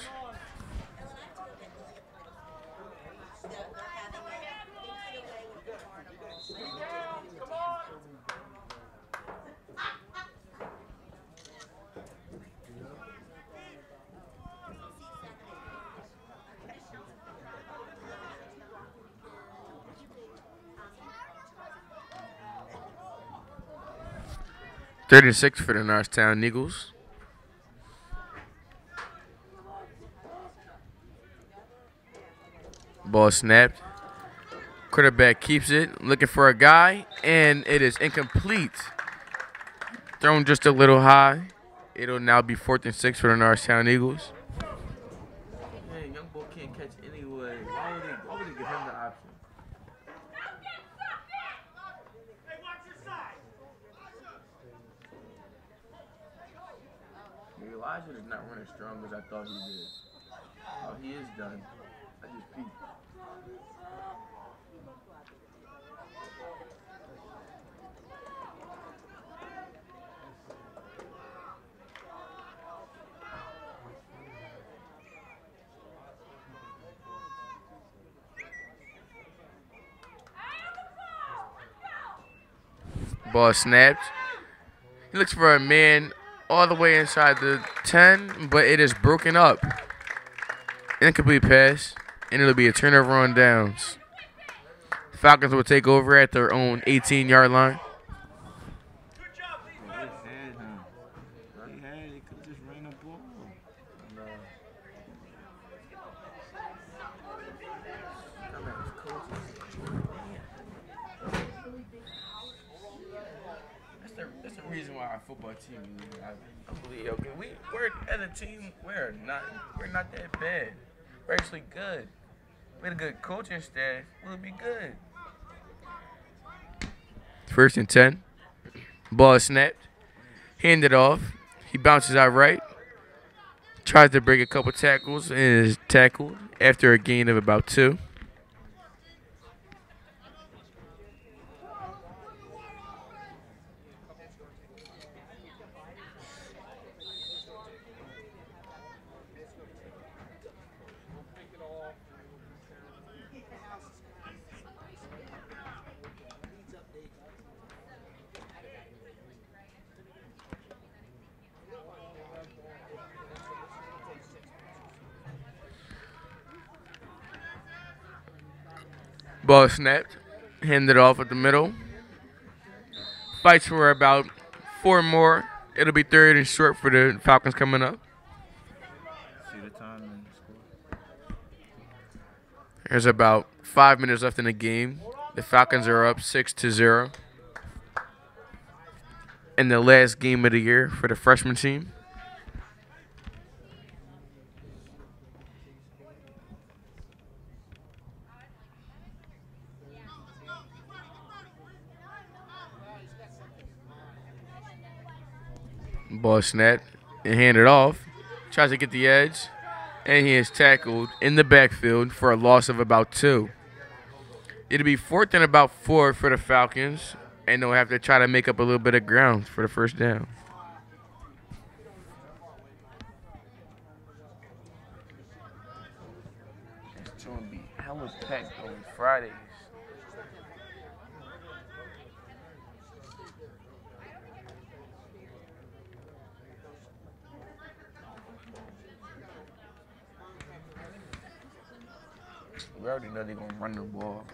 Third and 6 for the Norristown Eagles. Ball snapped. Quarterback keeps it, looking for a guy, and it is incomplete. Thrown just a little high. It'll now be 4th and 6 for the Norristown Eagles. Man, young boy can't catch anyway. Why would they give him the option? Elijah is not running strong as I thought he did. Oh, he is done. I just peeked. Ball snapped. He looks for a man all the way inside the 10, but it is broken up. Incomplete pass, and it'll be a turnover on downs. Falcons will take over at their own 18-yard line. That's the reason why our football team, I believe, okay, we're as a team, we're not that bad. We're actually good. We had a good coaching staff. We'll be good. 1st and 10. Ball is snapped. Handed off. He bounces out right. Tries to break a couple tackles and is tackled after a gain of about 2. Ball snapped, handed off at the middle. Fights for about 4 more. It'll be 3rd and short for the Falcons coming up. See the time and score. There's about 5 minutes left in the game. The Falcons are up 6-0. In the last game of the year for the freshman team. Ball snapped and handed off. Tries to get the edge. And he is tackled in the backfield for a loss of about 2. It'll be 4th and about 4 for the Falcons. And they'll have to try to make up a little bit of ground for the first down. It's going to be hella packed on Fridays. We already know they're going to run the ball.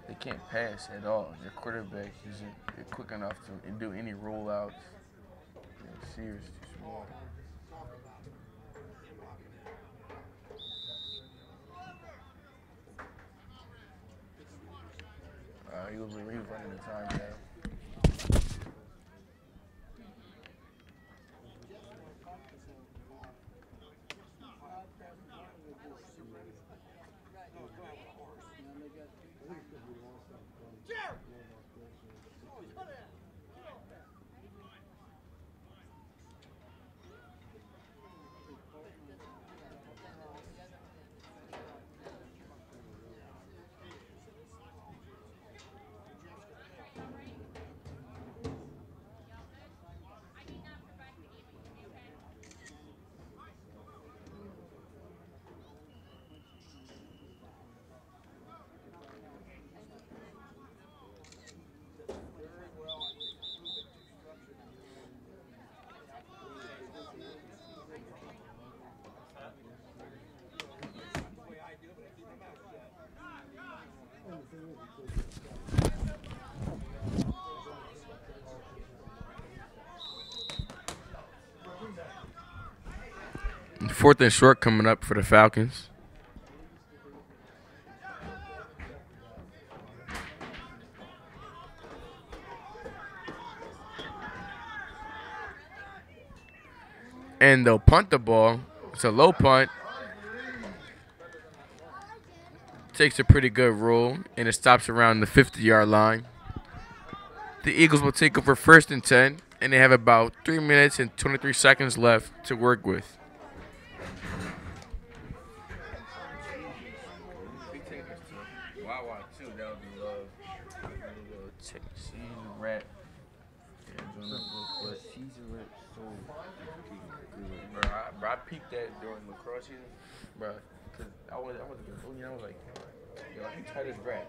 They can't pass at all. Their quarterback isn't quick enough to do any rollouts. Their receivers too small. He was running the time down. 4th and short coming up for the Falcons. And they'll punt the ball. It's a low punt. Takes a pretty good roll, and it stops around the 50-yard line. The Eagles will take over 1st and 10, and they have about 3 minutes and 23 seconds left to work with. Bro, I peaked that during lacrosse season, bro, because I was like, yo, I can try this rap.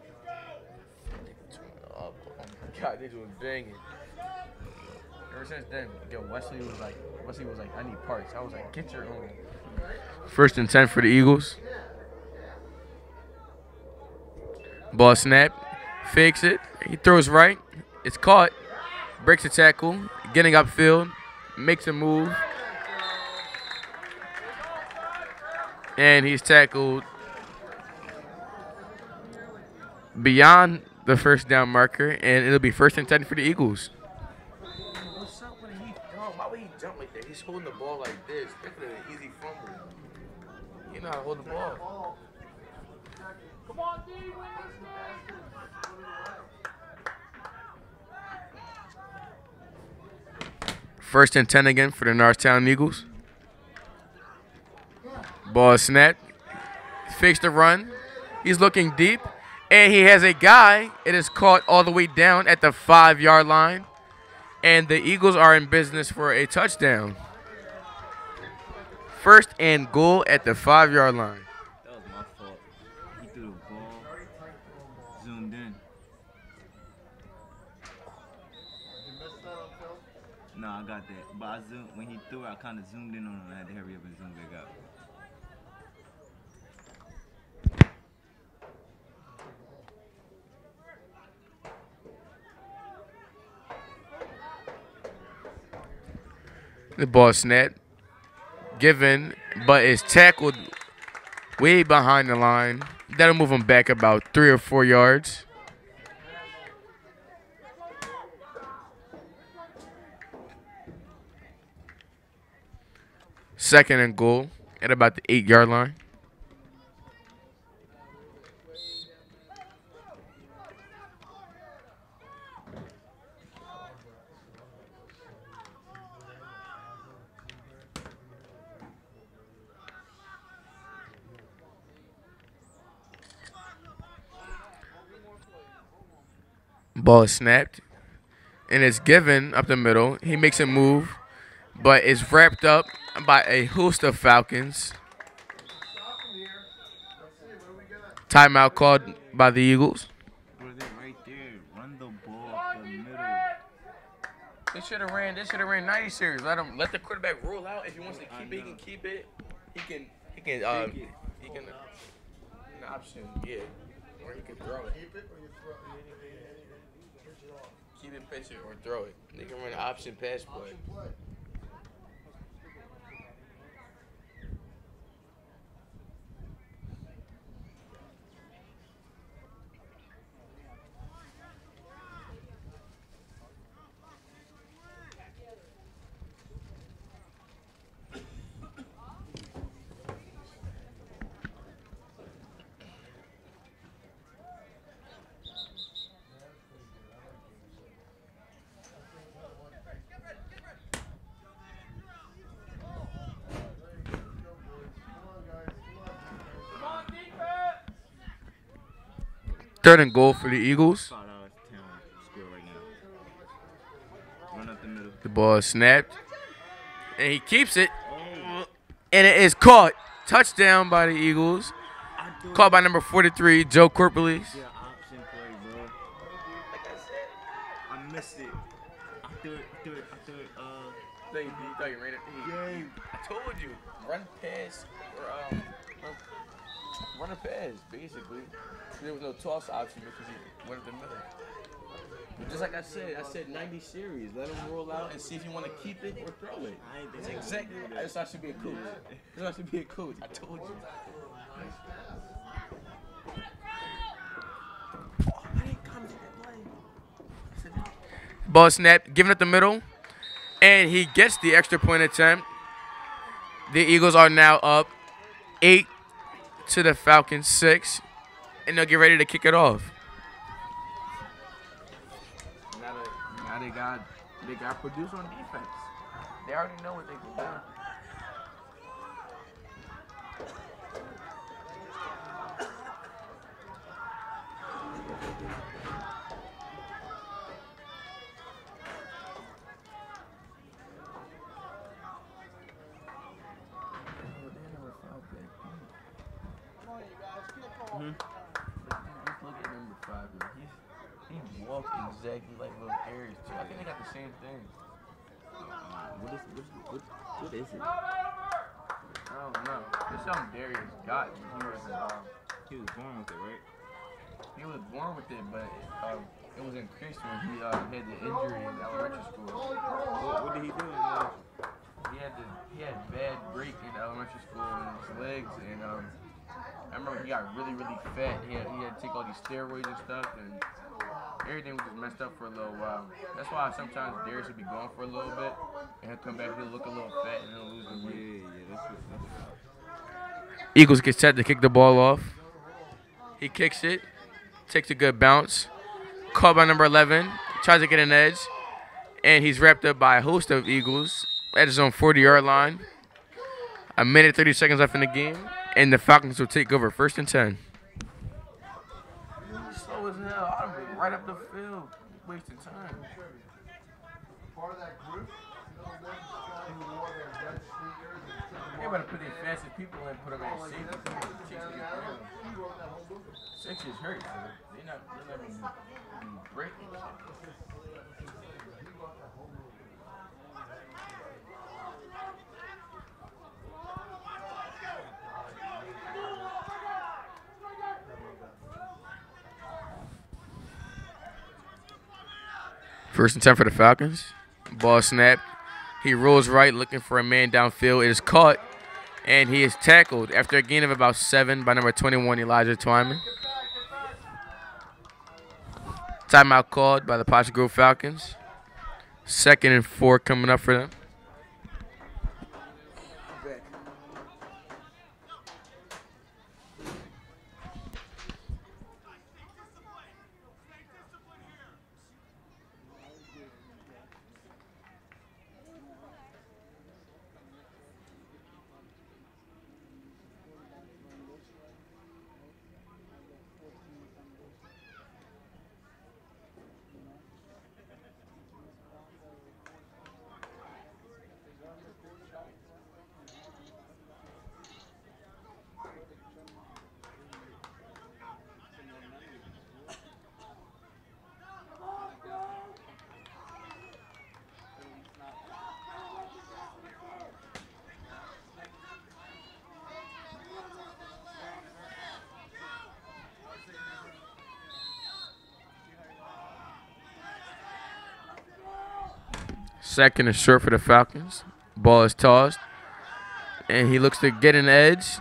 Oh my God, this was banging. Ever since then, yo, Wesley was like, I need parts. I was like, get your own. 1st and 10 for the Eagles. Ball snap, fakes it. He throws right. It's caught. Breaks a tackle. Getting upfield, makes a move. And he's tackled beyond the 1st down marker, and it'll be 1st and 10 for the Eagles. What's up when why would he jump like that? He's holding the ball like this. Look at an easy fumble. You know how to hold the ball. Come on, D. 1st and 10 again for the Norristown Eagles. Ball is snapped. Fakes the run. He's looking deep. And he has a guy. It is caught all the way down at the 5-yard line. And the Eagles are in business for a touchdown. 1st and goal at the 5-yard line. That was my fault. He threw the ball, zoomed in. No, I got that. But when he threw it, I kind of zoomed in on him. I had to hurry up and zoom back out. The ball snapped, given, but is tackled way behind the line. That'll move him back about 3 or 4 yards. Second and goal at about the 8-yard line. Ball is snapped, and it's given up the middle. He makes a move, but is wrapped up by a host of Falcons. Timeout called by the Eagles. Right there. Run the ball up the middle. They should have ran 90 series. Let the quarterback roll out. If he wants to keep it, he can keep it. He can an option, yeah. Or he can throw it. Keep it or you throw it. Keep it, pitch it, or throw it. They can run an option pass play. Option play. Third and goal for the Eagles. Run up the middle. The ball is snapped, and he keeps it, and it is caught. Touchdown by the Eagles. Caught by number 43, Joe Corporales. Yeah, option play, bro. Like I said, I missed it. I threw it. You thought you ran it. Yeah. I told you, run pass or run a pass, basically. There was no toss option because he went up the middle. Just like I said 90 series. Let him roll out and see if you want to keep it or throw it. I ain't think That's they exactly. would do That's that. how I should be a coach. That's how I should be a coach. I told you. Oh, I didn't come to that play. Ball snap, giving it the middle, and he gets the extra point attempt. The Eagles are now up 8 to the Falcons 6, and they'll get ready to kick it off. Now they got produce on defense. They already know what they can do. Just look at number 5. He walks exactly like Will Harris too. I think they got the same thing. What is it? I don't know. It's something Darius got. He was born with it, right? He was born with it, but it was increased when he had the injury in elementary school. What did he do? He had bad break in elementary school in his legs, and I remember he got really, really fat. He had to take all these steroids and stuff, and everything was just messed up for a little while. That's why sometimes Darius would be gone for a little bit, and he'll come back, he'll look a little fat, and he'll lose the weight. Yeah, that's what. Eagles get set to kick the ball off. He kicks it, takes a good bounce. Caught by number 11, tries to get an edge, and he's wrapped up by a host of Eagles at his own 40-yard line. A minute 30 seconds left in the game, and the Falcons will take over 1st and 10. Slow as hell. I'm right up the field, wasting time. Part of that group, They better put their fastest people in, put them at safety. Six is hurt. They're not breaking shit. First and 10 for the Falcons. Ball snapped. He rolls right, looking for a man downfield. It is caught, and he is tackled after a gain of about 7 by number 21, Elijah Twyman. Timeout called by the POTTSGROVE Falcons. 2nd and 4 coming up for them. Second and short for the Falcons. Ball is tossed, and he looks to get an edge,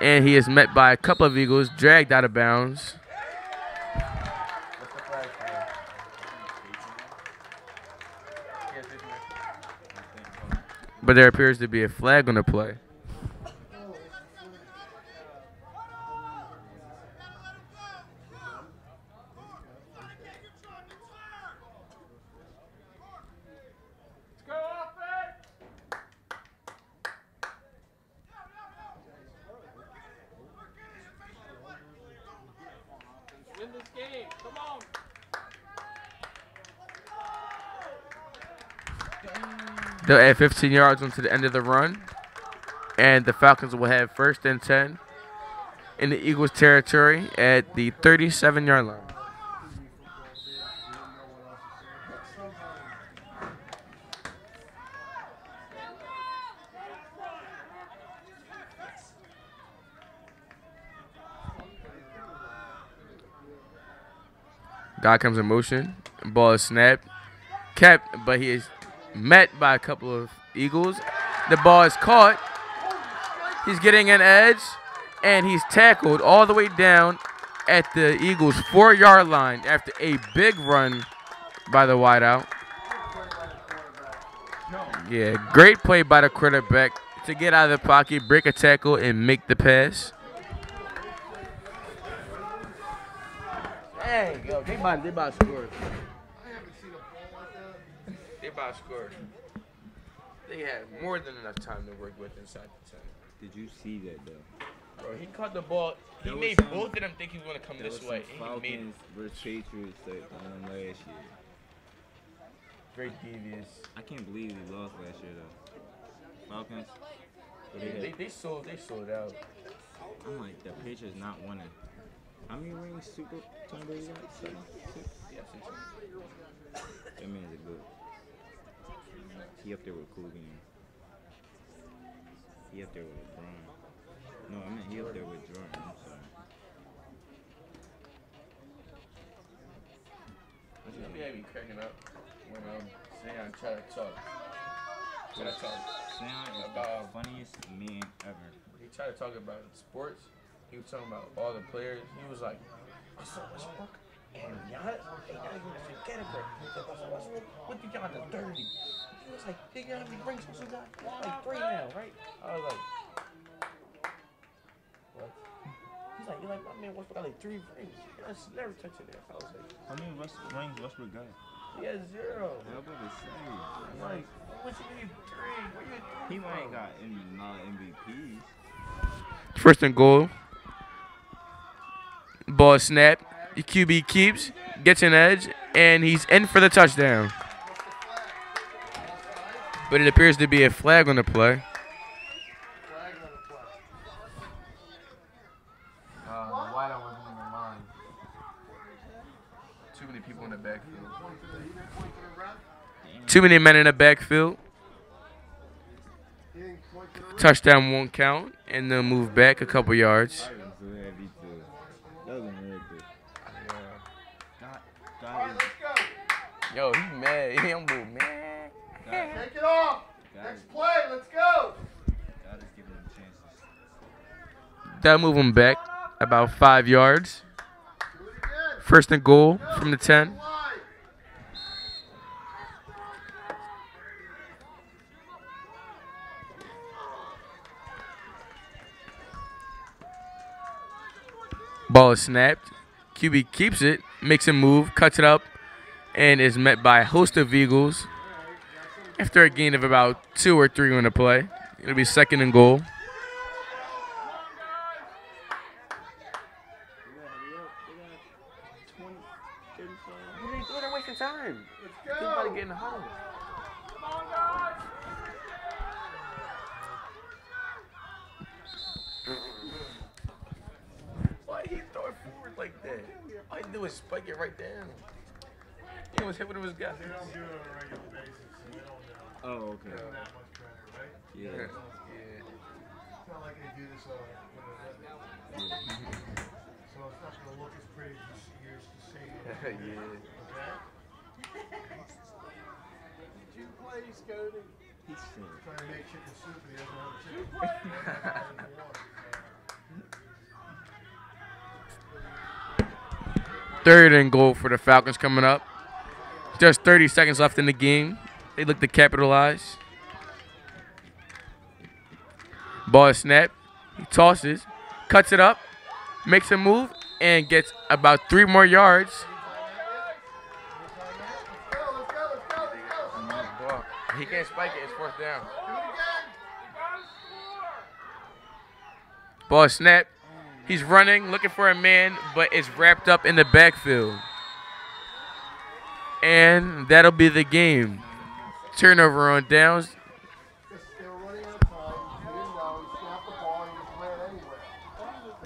and he is met by a couple of Eagles, dragged out of bounds. But there appears to be a flag on the play. They'll add 15 yards onto the end of the run, and the Falcons will have 1st and 10 in the Eagles' territory at the 37-yard line. Guy comes in motion. Ball is snapped. Kept, but he is met by a couple of Eagles. The ball is caught. He's getting an edge, and he's tackled all the way down at the Eagles' 4-yard line after a big run by the wideout. Yeah, great play by the quarterback to get out of the pocket, break a tackle, and make the pass. Hey, yo, they about to score. They about to score. They had more than enough time to work with inside the 10. Did you see that though? Bro, he caught the ball. He There was made some- both of them think he was going to come There this was way. some And he made Falcons versus Patriots that won last year. great devious. I can't believe they lost last year though. Falcons. But They sold out. I'm like, the Patriots not winning. How many rings Super Tom Brady got? 7? 6? Yeah, 6. That man's a good. He up there with Coogan. He up there with Braun. No, I meant he up there with Jordan. I'm sorry. Let me have you cracking up when Sam try to talk. Sam is the funniest man ever. He tried to talk about sports. He was talking about all the players. He was like, Russell Westbrook and Giannis, they not even in the category. He said, Russell Westbrook, what did Giannis 30? He was like, they got how many rings Russell got? Like 3 now, right? I was like, what? He's like, you're like, my man Westbrook got like 3 rings. Giannis never touched it there. I was like, How many rings Westbrook got? he has 0. I'm about to say. I'm like, what you need 3? Where you at 3 He might from? got not MVPs. First and goal. Ball snap. The QB keeps, gets an edge, and he's in for the touchdown. But it appears to be a flag on the play. The wideout wasn't even mine. Too many people in the backfield. Too many men in the backfield. Touchdown won't count, and they'll move back a couple yards. That was so heavy too. That was America. Alright, let's go. Yo, he mad. He humble, man. Take it off. Next play, let's go. God is giving them chances. That'll move him back about 5 yards. Do it again. First and goal from the 10. Line. Ball is snapped. QB keeps it, makes a move, cuts it up, and is met by a host of Eagles. After a gain of about 2 or 3 on the play, it'll be second and goal. They're wasting time. Let's He's about to go. get in the huddle. Why he throw it forward like that? All he do is spike it right down. He was hit with his guy. They don't do it on a regular basis, so they don't know. Oh, okay. That much better, right? Yeah. It's not like they do this when they're so it's not going to look as pretty as you're used to seeing it. Yeah. Okay? Did you play Scotty? He's sick. Trying to make chicken soup and he doesn't have chicken. Third and goal for the Falcons coming up. Just 30 seconds left in the game. They look to capitalize. Ball is snapped. He tosses, cuts it up, makes a move, and gets about 3 more yards. He can't spike it. It's 4th down. Ball is snapped. He's running, looking for a man, but it's wrapped up in the backfield. And that'll be the game. Turnover on downs. They were running out of time. He didn't know. He snapped the ball and just ran anyway.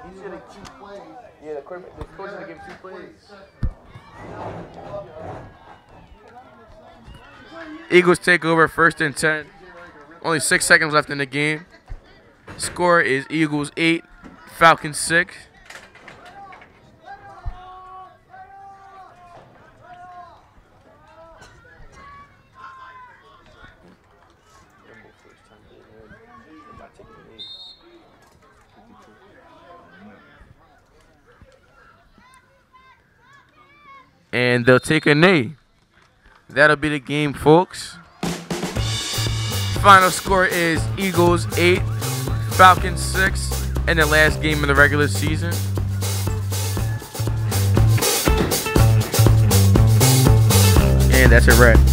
He did like 2 plays. Yeah, the coach had to give 2 plays. Eagles take over 1st and 10. Only 6 seconds left in the game. Score is Eagles 8, Falcons 6. and they'll take a knee. That'll be the game, folks. Final score is Eagles 8, Falcons 6 in the last game of the regular season. And that's a wrap.